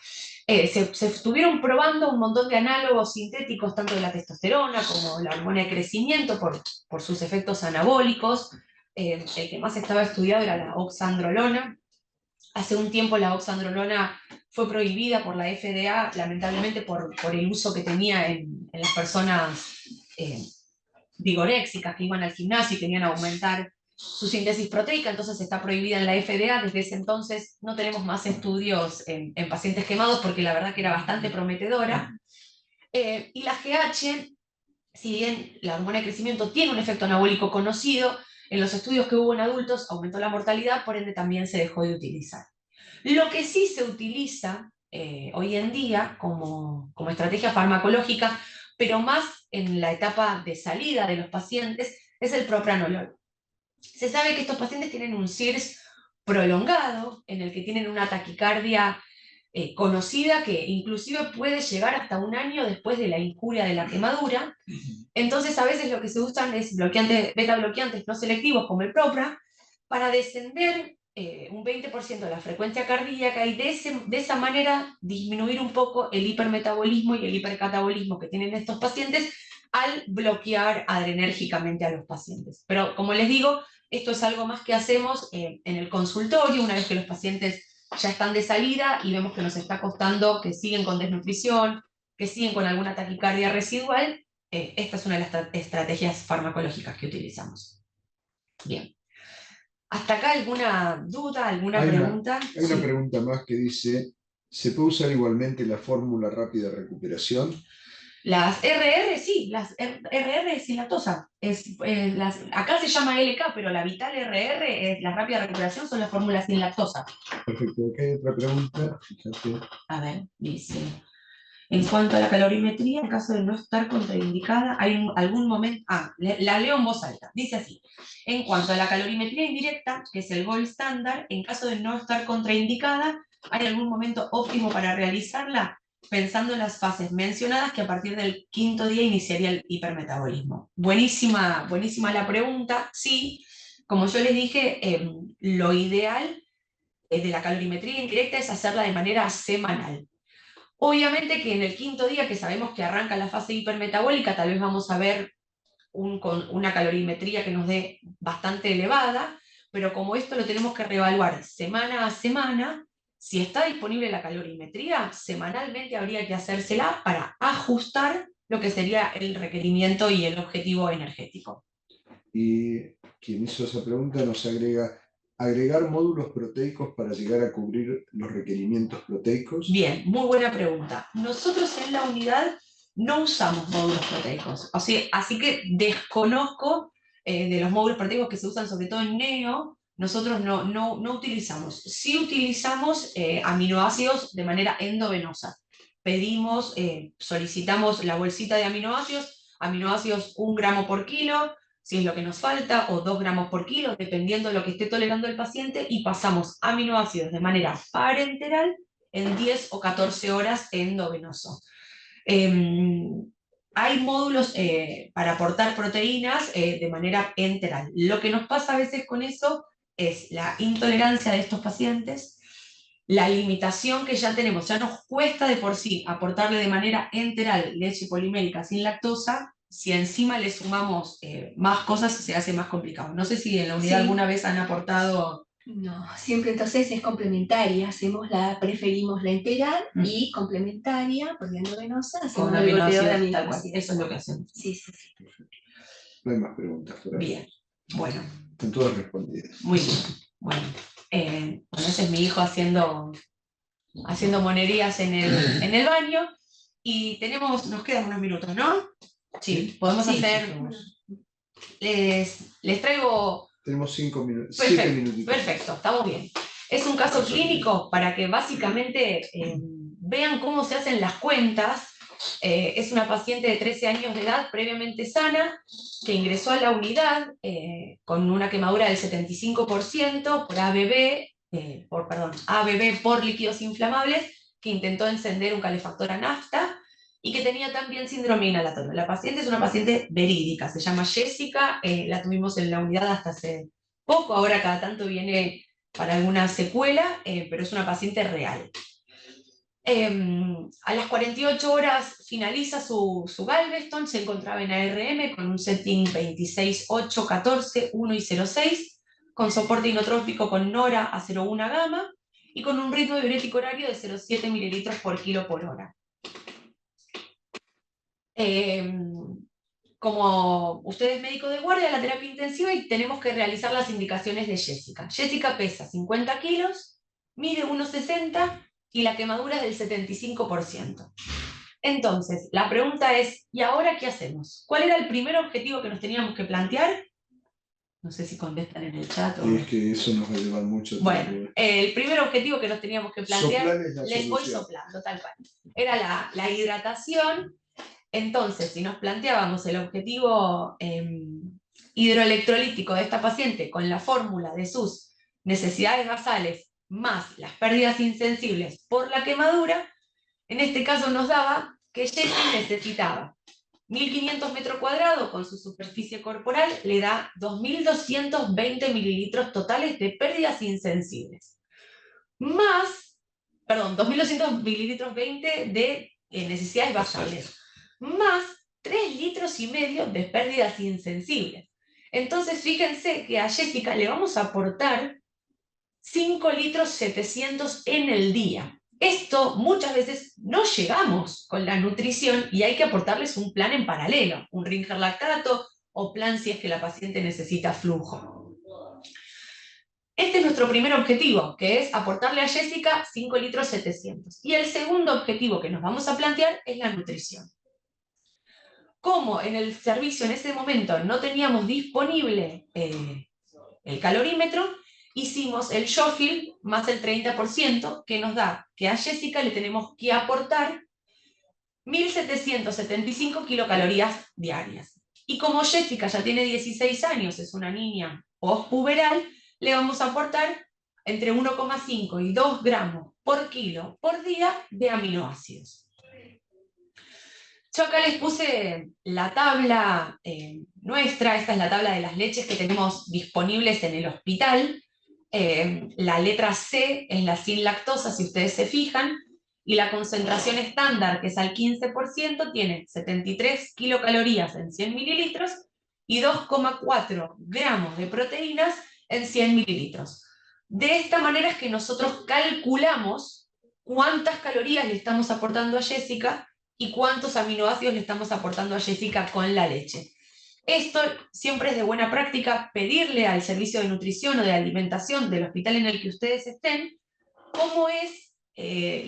Se estuvieron probando un montón de análogos sintéticos, tanto de la testosterona como la hormona de crecimiento, por sus efectos anabólicos. El que más estaba estudiado era la oxandrolona. Hace un tiempo la oxandrolona fue prohibida por la FDA, lamentablemente por el uso que tenía en las personas vigoréxicas que iban al gimnasio y querían aumentar su síntesis proteica, entonces está prohibida en la FDA. Desde ese entonces no tenemos más estudios en pacientes quemados porque la verdad que era bastante prometedora. Y la GH si bien la hormona de crecimiento tiene un efecto anabólico conocido, en los estudios que hubo en adultos aumentó la mortalidad, por ende también se dejó de utilizar. Lo que sí se utiliza hoy en día como estrategia farmacológica, pero más en la etapa de salida de los pacientes, es el propranolol. Se sabe que estos pacientes tienen un CIRS prolongado, en el que tienen una taquicardia conocida que inclusive puede llegar hasta 1 año después de la injuria de la quemadura. Entonces a veces lo que se usan es beta bloqueantes no selectivos como el Propra para descender un 20% de la frecuencia cardíaca y de esa manera disminuir un poco el hipermetabolismo y el hipercatabolismo que tienen estos pacientes al bloquear adrenérgicamente a los pacientes. Pero como les digo, esto es algo más que hacemos en el consultorio, una vez que los pacientes ya están de salida y vemos que nos está costando, que siguen con desnutrición, que siguen con alguna taquicardia residual. Esta es una de las estrategias farmacológicas que utilizamos. Bien. ¿Hasta acá alguna duda, alguna pregunta? Hay una pregunta más que dice, ¿se puede usar igualmente la fórmula rápida de recuperación? Las RR, sí, las RR es sin lactosa. Acá se llama LK, pero la Vital RR, la rápida recuperación, son las fórmulas sin lactosa. Perfecto, acá hay otra pregunta. Fíjate. A ver, dice... En cuanto a la calorimetría, en caso de no estar contraindicada, hay algún momento... la leo en voz alta. Dice así. En cuanto a la calorimetría indirecta, que es el gold standard, en caso de no estar contraindicada, ¿hay algún momento óptimo para realizarla? Pensando en las fases mencionadas, que a partir del 5.º día iniciaría el hipermetabolismo. Buenísima la pregunta. Sí, como yo les dije, lo ideal de la calorimetría indirecta es hacerla de manera semanal. Obviamente que en el 5.º día, que sabemos que arranca la fase hipermetabólica, tal vez vamos a ver una calorimetría que nos dé bastante elevada, pero como esto lo tenemos que reevaluar semana a semana, si está disponible la calorimetría, semanalmente habría que hacérsela para ajustar lo que sería el requerimiento y el objetivo energético. Y quien hizo esa pregunta nos agrega, ¿agregar módulos proteicos para llegar a cubrir los requerimientos proteicos? Bien, muy buena pregunta. Nosotros en la unidad no usamos módulos proteicos, así que desconozco de los módulos proteicos que se usan sobre todo en neo, nosotros no utilizamos. Sí utilizamos aminoácidos de manera endovenosa. Pedimos, solicitamos la bolsita de aminoácidos 1 gramo por kilo, si es lo que nos falta, o 2 gramos por kilo, dependiendo de lo que esté tolerando el paciente, y pasamos aminoácidos de manera parenteral en 10 o 14 horas endovenoso. Hay módulos para aportar proteínas de manera enteral. Lo que nos pasa a veces con eso es la intolerancia de estos pacientes, la limitación que ya tenemos, ya nos cuesta de por sí aportarle de manera enteral leche polimérica sin lactosa. Si encima le sumamos más cosas, se hace más complicado. No sé si en la unidad alguna vez han aportado... No, siempre entonces es complementaria, preferimos la enteral y complementaria, porque endovenosa, hacemos el goteo de aminoácidos. Eso es lo que hacemos. Sí. No hay más preguntas por ahí. Bien, bueno. Están todas respondidas. Muy bien, bueno. Ese es mi hijo haciendo monerías en el baño, y nos quedan unos minutos, ¿no? Sí, podemos hacer... Les traigo... Tenemos 5 minutos. 7 minutos. Perfecto, estamos bien. Es un caso clínico para que básicamente vean cómo se hacen las cuentas. Es una paciente de 13 años de edad, previamente sana, que ingresó a la unidad con una quemadura del 75% por ABB por líquidos inflamables, que intentó encender un calefactor a nafta y que tenía también síndrome inhalatorio. La paciente es una paciente verídica, se llama Jessica, la tuvimos en la unidad hasta hace poco, ahora cada tanto viene para alguna secuela, pero es una paciente real. A las 48 horas finaliza su Galveston, se encontraba en ARM con un setting 26, 8, 14, 1 y 0,6, con soporte inotrópico con Nora a 0,1 gamma y con un ritmo diurético horario de 0,7 mililitros por kilo por hora. Como usted es médico de guardia de la terapia intensiva, y tenemos que realizar las indicaciones de Jessica. Jessica pesa 50 kilos, mide 1,60 y la quemadura es del 75%. Entonces, la pregunta es, ¿y ahora qué hacemos? ¿Cuál era el primer objetivo que nos teníamos que plantear? No sé si contestan en el chat o... Es que eso nos va a llevar mucho tiempo. Bueno, el primer objetivo que nos teníamos que plantear, les voy soplando, tal cual, era la hidratación. Entonces, si nos planteábamos el objetivo hidroelectrolítico de esta paciente con la fórmula de sus necesidades basales más las pérdidas insensibles por la quemadura, en este caso nos daba que Jessie necesitaba 1.500 metros cuadrados con su superficie corporal, le da 2.220 mililitros totales de pérdidas insensibles. Más, perdón, 2.200 mililitros 20 de necesidades basales. Más 3,5 litros de pérdidas insensibles. Entonces, fíjense que a Jessica le vamos a aportar 5,7 litros en el día. Esto muchas veces no llegamos con la nutrición y hay que aportarles un plan en paralelo, un Ringer lactato o plan si es que la paciente necesita flujo. Este es nuestro primer objetivo, que es aportarle a Jessica 5,7 litros. Y el segundo objetivo que nos vamos a plantear es la nutrición. Como en el servicio en ese momento no teníamos disponible el calorímetro, hicimos el Schofield más el 30%, que nos da que a Jessica le tenemos que aportar 1.775 kilocalorías diarias. Y como Jessica ya tiene 16 años, es una niña postpuberal, le vamos a aportar entre 1,5 y 2 gramos por kilo por día de aminoácidos. Yo acá les puse la tabla nuestra, esta es la tabla de las leches que tenemos disponibles en el hospital. La letra C es la sin lactosa, si ustedes se fijan, y la concentración estándar, que es al 15%, tiene 73 kilocalorías en 100 mililitros y 2,4 gramos de proteínas en 100 mililitros. De esta manera es que nosotros calculamos cuántas calorías le estamos aportando a Jessica y cuántos aminoácidos le estamos aportando a Jessica con la leche. Esto siempre es de buena práctica pedirle al servicio de nutrición o de alimentación del hospital en el que ustedes estén cómo es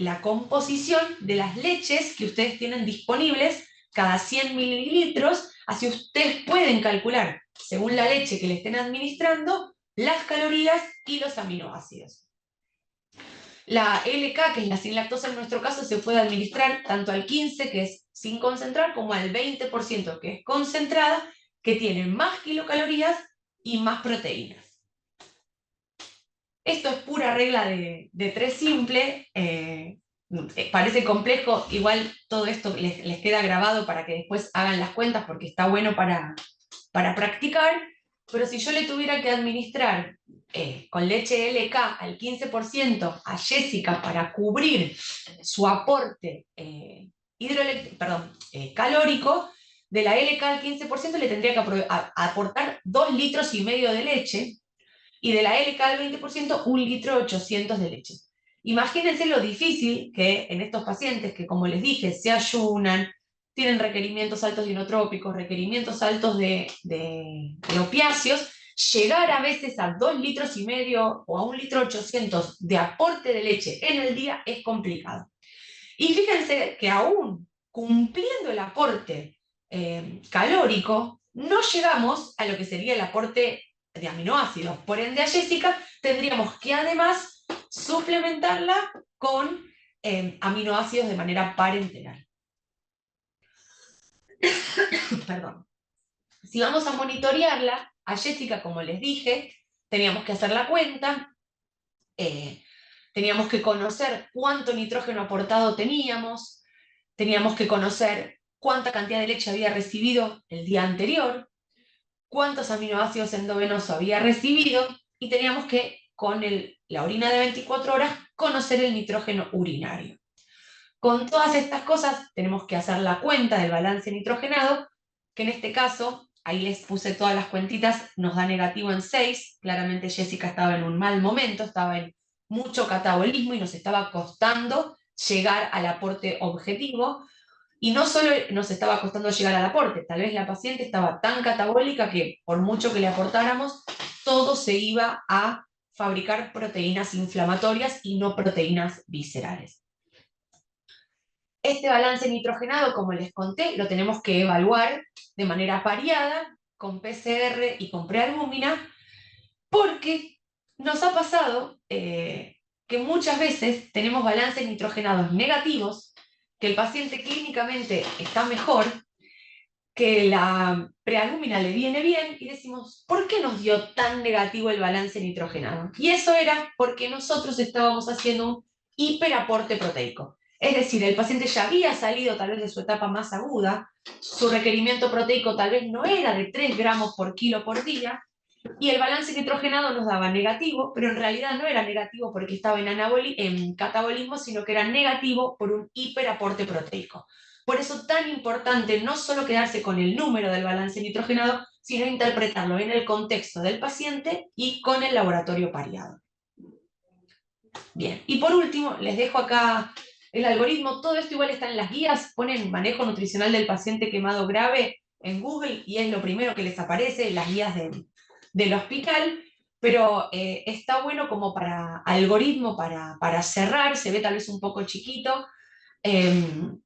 la composición de las leches que ustedes tienen disponibles cada 100 mililitros, así ustedes pueden calcular, según la leche que le estén administrando, las calorías y los aminoácidos. La LK, que es la sin lactosa en nuestro caso, se puede administrar tanto al 15%, que es sin concentrar, como al 20%, que es concentrada, que tiene más kilocalorías y más proteínas. Esto es pura regla de 3 simple, parece complejo, igual todo esto les queda grabado para que después hagan las cuentas porque está bueno para practicar, pero si yo le tuviera que administrar con leche LK al 15% a Jessica para cubrir su aporte calórico, de la LK al 15% le tendría que aportar 2,5 litros de leche, y de la LK al 20%, 1,800 litros de leche. Imagínense lo difícil que en estos pacientes que, como les dije, se ayunan, tienen requerimientos altos de inotrópicos, requerimientos altos de opiáceos, llegar a veces a 2,5 litros o a 1,800 litros de aporte de leche en el día es complicado. Y fíjense que aún cumpliendo el aporte calórico, no llegamos a lo que sería el aporte de aminoácidos. Por ende, a Jessica tendríamos que además suplementarla con aminoácidos de manera parenteral. Perdón. Si vamos a monitorearla, a Jessica, como les dije, teníamos que hacer la cuenta, teníamos que conocer cuánto nitrógeno aportado teníamos que conocer cuánta cantidad de leche había recibido el día anterior, cuántos aminoácidos endovenosos había recibido, y teníamos que, con la orina de 24 horas, conocer el nitrógeno urinario. Con todas estas cosas tenemos que hacer la cuenta del balance nitrogenado, que en este caso, ahí les puse todas las cuentitas, nos da negativo en 6, claramente Jessica estaba en un mal momento, estaba en mucho catabolismo y nos estaba costando llegar al aporte objetivo. Y no solo nos estaba costando llegar al aporte, tal vez la paciente estaba tan catabólica que por mucho que le aportáramos, todo se iba a fabricar proteínas inflamatorias y no proteínas viscerales. Este balance nitrogenado, como les conté, lo tenemos que evaluar de manera pareada, con PCR y con prealbúmina, porque nos ha pasado que muchas veces tenemos balances nitrogenados negativos, que el paciente clínicamente está mejor, que la prealbúmina le viene bien, y decimos, ¿por qué nos dio tan negativo el balance nitrogenado? Y eso era porque nosotros estábamos haciendo un hiperaporte proteico. Es decir, el paciente ya había salido tal vez de su etapa más aguda, su requerimiento proteico tal vez no era de 3 gramos por kilo por día, y el balance nitrogenado nos daba negativo, pero en realidad no era negativo porque estaba en catabolismo, sino que era negativo por un hiperaporte proteico. Por eso tan importante no solo quedarse con el número del balance nitrogenado, sino interpretarlo en el contexto del paciente y con el laboratorio pareado. Bien, y por último, les dejo acá el algoritmo. Todo esto igual está en las guías. Ponen manejo nutricional del paciente quemado grave en Google y es lo primero que les aparece, las guías del hospital, pero está bueno como para algoritmo, para cerrar. Se ve tal vez un poco chiquito,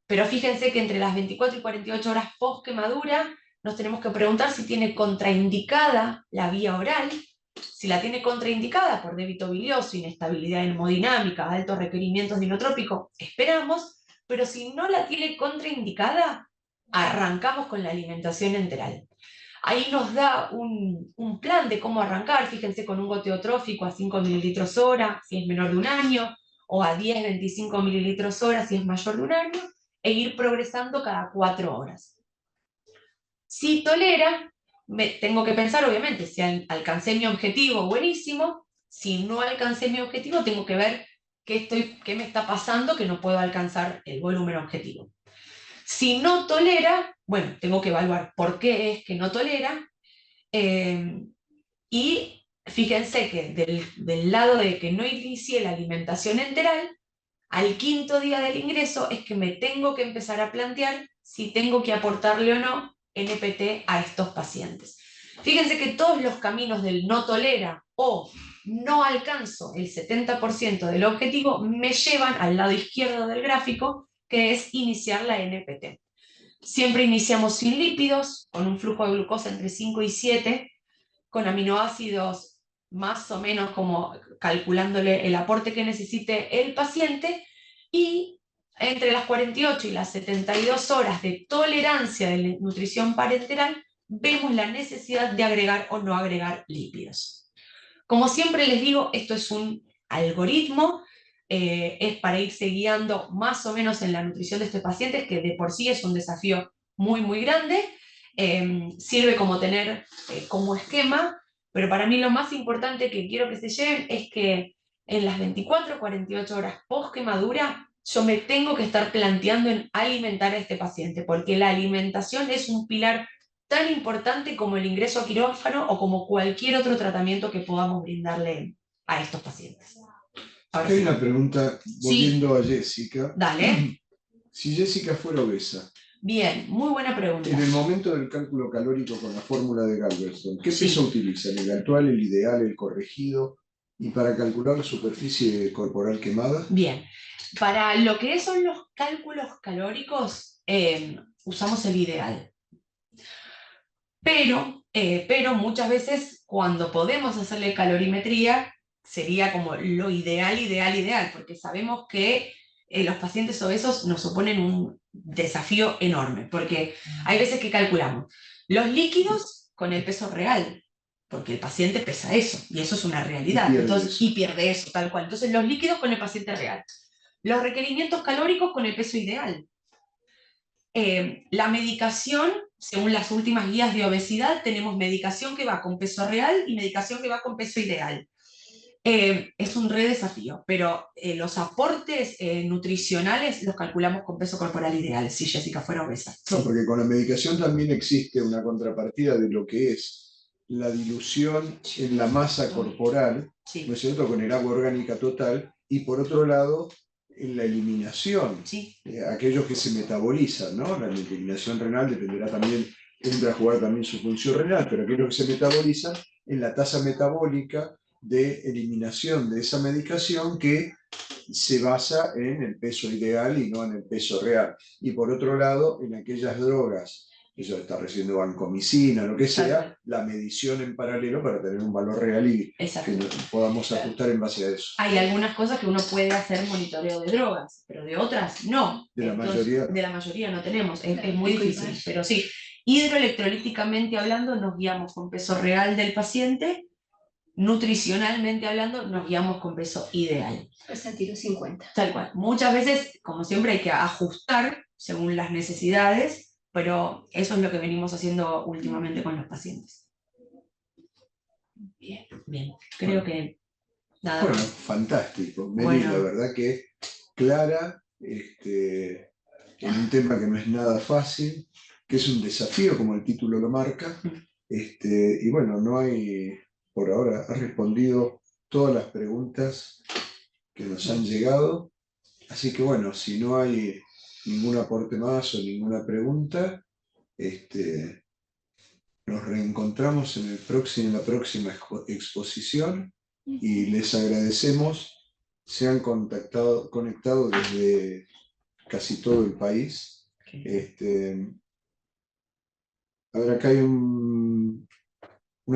pero fíjense que entre las 24 y 48 horas post quemadura nos tenemos que preguntar si tiene contraindicada la vía oral. Si la tiene contraindicada por débito bilioso, inestabilidad hemodinámica, altos requerimientos de inotrópico, esperamos, pero si no la tiene contraindicada, arrancamos con la alimentación enteral. Ahí nos da un plan de cómo arrancar, fíjense, con un goteo trófico a 5 mililitros hora, si es menor de un año, o a 10, 25 mililitros hora, si es mayor de un año, e ir progresando cada 4 horas. Si tolera, tengo que pensar, obviamente, si alcancé mi objetivo, buenísimo. Si no alcancé mi objetivo, tengo que ver qué me está pasando que no puedo alcanzar el volumen objetivo. Si no tolera, bueno, tengo que evaluar por qué es que no tolera. Y fíjense que del lado de que no inicié la alimentación enteral, al 5.º día del ingreso es que me tengo que empezar a plantear si tengo que aportarle o no NPT a estos pacientes. Fíjense que todos los caminos del no tolera o no alcanzo el 70% del objetivo me llevan al lado izquierdo del gráfico, que es iniciar la NPT. Siempre iniciamos sin lípidos, con un flujo de glucosa entre 5 y 7, con aminoácidos más o menos como calculándole el aporte que necesite el paciente, y entre las 48 y las 72 horas de tolerancia de nutrición parenteral vemos la necesidad de agregar o no agregar lípidos. Como siempre les digo, esto es un algoritmo, es para irse guiando más o menos en la nutrición de estos pacientes, que de por sí es un desafío muy, muy grande. Sirve como tener como esquema, pero para mí lo más importante que quiero que se lleven es que en las 24 o 48 horas post quemadura yo me tengo que estar planteando en alimentar a este paciente, porque la alimentación es un pilar tan importante como el ingreso a quirófano o como cualquier otro tratamiento que podamos brindarle a estos pacientes. Ahora hay una pregunta, volviendo a Jessica. Dale. Si Jessica fuera obesa. Bien, muy buena pregunta. En el momento del cálculo calórico con la fórmula de Galveston, ¿qué peso utilizan? ¿El actual, el ideal, el corregido? ¿Y para calcular la superficie corporal quemada? Bien, para lo que son los cálculos calóricos, usamos el ideal. Pero muchas veces cuando podemos hacerle calorimetría, sería como lo ideal, porque sabemos que los pacientes obesos nos suponen un desafío enorme, porque hay veces que calculamos los líquidos con el peso real, porque el paciente pesa eso, y eso es una realidad, y pierde eso, tal cual. Entonces los líquidos con el paciente real, los requerimientos calóricos con el peso ideal. La medicación, según las últimas guías de obesidad, tenemos medicación que va con peso real y medicación que va con peso ideal. Es un re desafío, pero los aportes nutricionales los calculamos con peso corporal ideal, si Jessica fuera obesa. No, porque con la medicación también existe una contrapartida de lo que es la dilución en la masa corporal, ¿no es cierto?, con el agua orgánica total, y por otro lado, en la eliminación, aquellos que se metabolizan, ¿no? La eliminación renal dependerá también, entra a jugar también su función renal, pero aquellos que se metabolizan en la tasa metabólica de eliminación de esa medicación que se basa en el peso ideal y no en el peso real. Y por otro lado, en aquellas drogas, eso está recibiendo vancomicina, lo que sea, la medición en paralelo para tener un valor real y que podamos ajustar en base a eso. Hay algunas cosas que uno puede hacer monitoreo de drogas, pero de otras no. De la mayoría no tenemos, es muy difícil, pero sí. Hidroelectrolíticamente hablando nos guiamos con peso real del paciente, nutricionalmente hablando nos guiamos con peso ideal. Percentilo 50. Tal cual. Muchas veces, como siempre, hay que ajustar según las necesidades, pero eso es lo que venimos haciendo últimamente con los pacientes. Bien, bien. Creo que nada bueno, más. Fantástico. Meli, la verdad que clara, en un tema que no es nada fácil, que es un desafío, como el título lo marca, y bueno, no hay, por ahora, ha respondido todas las preguntas que nos han llegado, así que bueno, si no hay ningún aporte más o ninguna pregunta, nos reencontramos en la próxima exposición y les agradecemos, se han conectado desde casi todo el país. A ver, acá hay una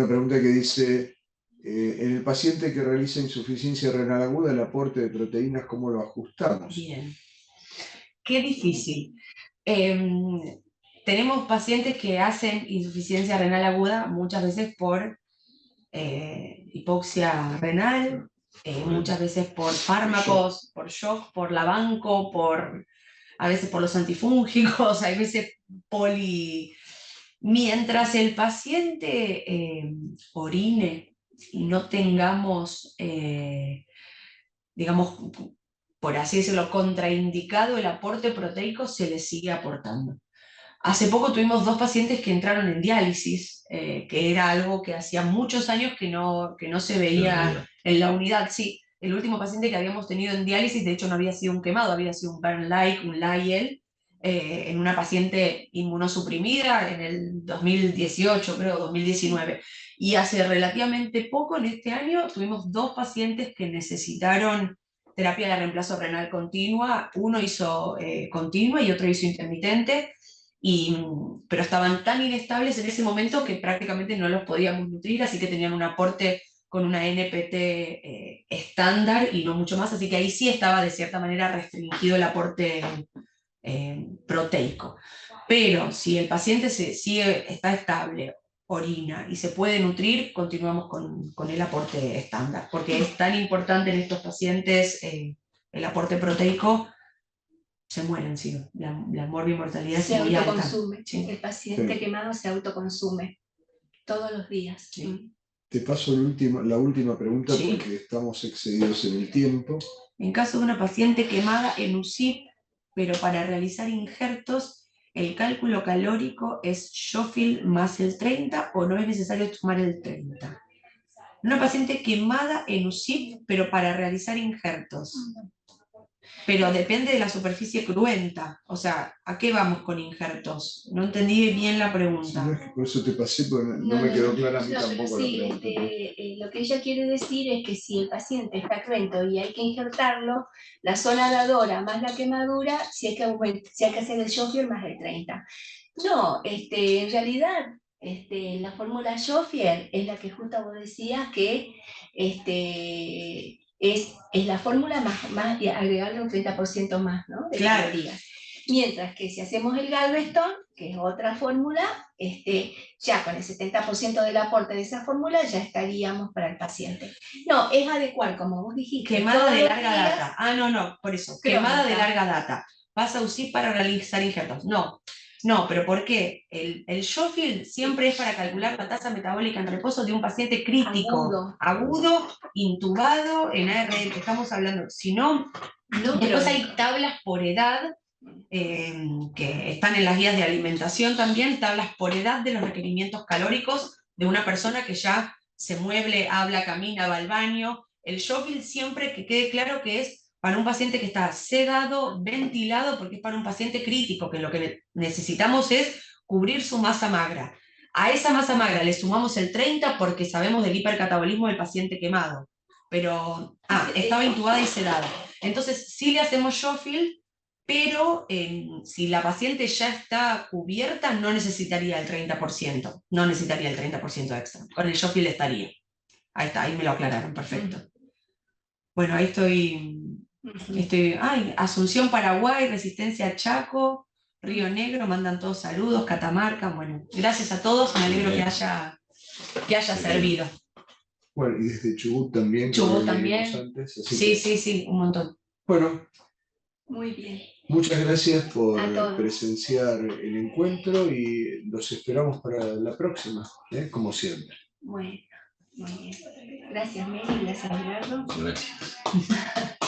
pregunta que dice, en el paciente que realiza insuficiencia renal aguda, el aporte de proteínas, ¿cómo lo ajustamos? Bien. Qué difícil. Tenemos pacientes que hacen insuficiencia renal aguda muchas veces por hipoxia renal, muchas veces por fármacos, por shock, por labanco, a veces por los antifúngicos, hay veces Mientras el paciente orine y no tengamos, digamos, por así decirlo, contraindicado el aporte proteico, se le sigue aportando. Hace poco tuvimos 2 pacientes que entraron en diálisis, que era algo que hacía muchos años que no se veía en la unidad. Sí, el último paciente que habíamos tenido en diálisis, de hecho no había sido un quemado, había sido un burn-like, un Lyell, en una paciente inmunosuprimida en el 2018, creo, 2019. Y hace relativamente poco, en este año, tuvimos 2 pacientes que necesitaron terapia de reemplazo renal continua. Uno hizo continua y otro hizo intermitente. Pero estaban tan inestables en ese momento que prácticamente no los podíamos nutrir, así que tenían un aporte con una NPT estándar y no mucho más, así que ahí sí estaba de cierta manera restringido el aporte proteico. Pero si el paciente está estable, orina y se puede nutrir, continuamos con el aporte estándar, porque es tan importante en estos pacientes el aporte proteico. Se mueren, sí. La morbimortalidad es muy alta. Se autoconsume. Sí. El paciente quemado se autoconsume todos los días. Sí. Te paso la última pregunta porque estamos excedidos en el tiempo. En caso de una paciente quemada en UCI, pero para realizar injertos, ¿el cálculo calórico es Schofield más el 30 o no es necesario tomar el 30? Una paciente quemada en UCI, pero para realizar injertos. Pero depende de la superficie cruenta. O sea, ¿a qué vamos con injertos? No entendí bien la pregunta. Sí, no, es que por eso te pasé, porque no me quedó clara a mí tampoco la pregunta. Lo que ella quiere decir es que si el paciente está cruento y hay que injertarlo, la zona dadora más la quemadura, si hay que hacer el Schofield más el 30. No, en realidad, la fórmula Schofield es la que justo vos decías que es la fórmula más agregarle un 30% más, ¿no? De calorías. Mientras que si hacemos el Galveston, que es otra fórmula, ya con el 70% del aporte de esa fórmula ya estaríamos para el paciente. No, es adecuar, como vos dijiste. Quemada de larga data. Ah, no, por eso. Quemada de larga data. Vas a UCI para realizar injertos. No, pero ¿por qué? El Schofield siempre es para calcular la tasa metabólica en reposo de un paciente crítico, agudo, intubado, en ARN, estamos hablando. Si no, después hay tablas por edad, que están en las guías de alimentación también, tablas por edad de los requerimientos calóricos de una persona que ya se mueve, habla, camina, va al baño. El Schofield siempre que quede claro que es para un paciente que está sedado, ventilado, porque es para un paciente crítico, que lo que necesitamos es cubrir su masa magra. A esa masa magra le sumamos el 30 porque sabemos del hipercatabolismo del paciente quemado. Pero, estaba intubada y sedada. Entonces sí le hacemos Schofield, pero si la paciente ya está cubierta, no necesitaría el 30%, no necesitaría el 30% extra. Con el Schofield estaría. Ahí está, ahí me lo aclararon, perfecto. Bueno, ahí estoy, Asunción, Paraguay, Resistencia, Chaco, Río Negro, mandan todos saludos, Catamarca, bueno, gracias a todos, me alegro que haya servido. Bueno, y desde Chubut también. Chubut también. Antes, sí, un montón. Bueno. Muy bien. Muchas gracias por presenciar el encuentro y los esperamos para la próxima, como siempre. Bueno, muy bien. Gracias, Mary, gracias, Gerardo. Gracias.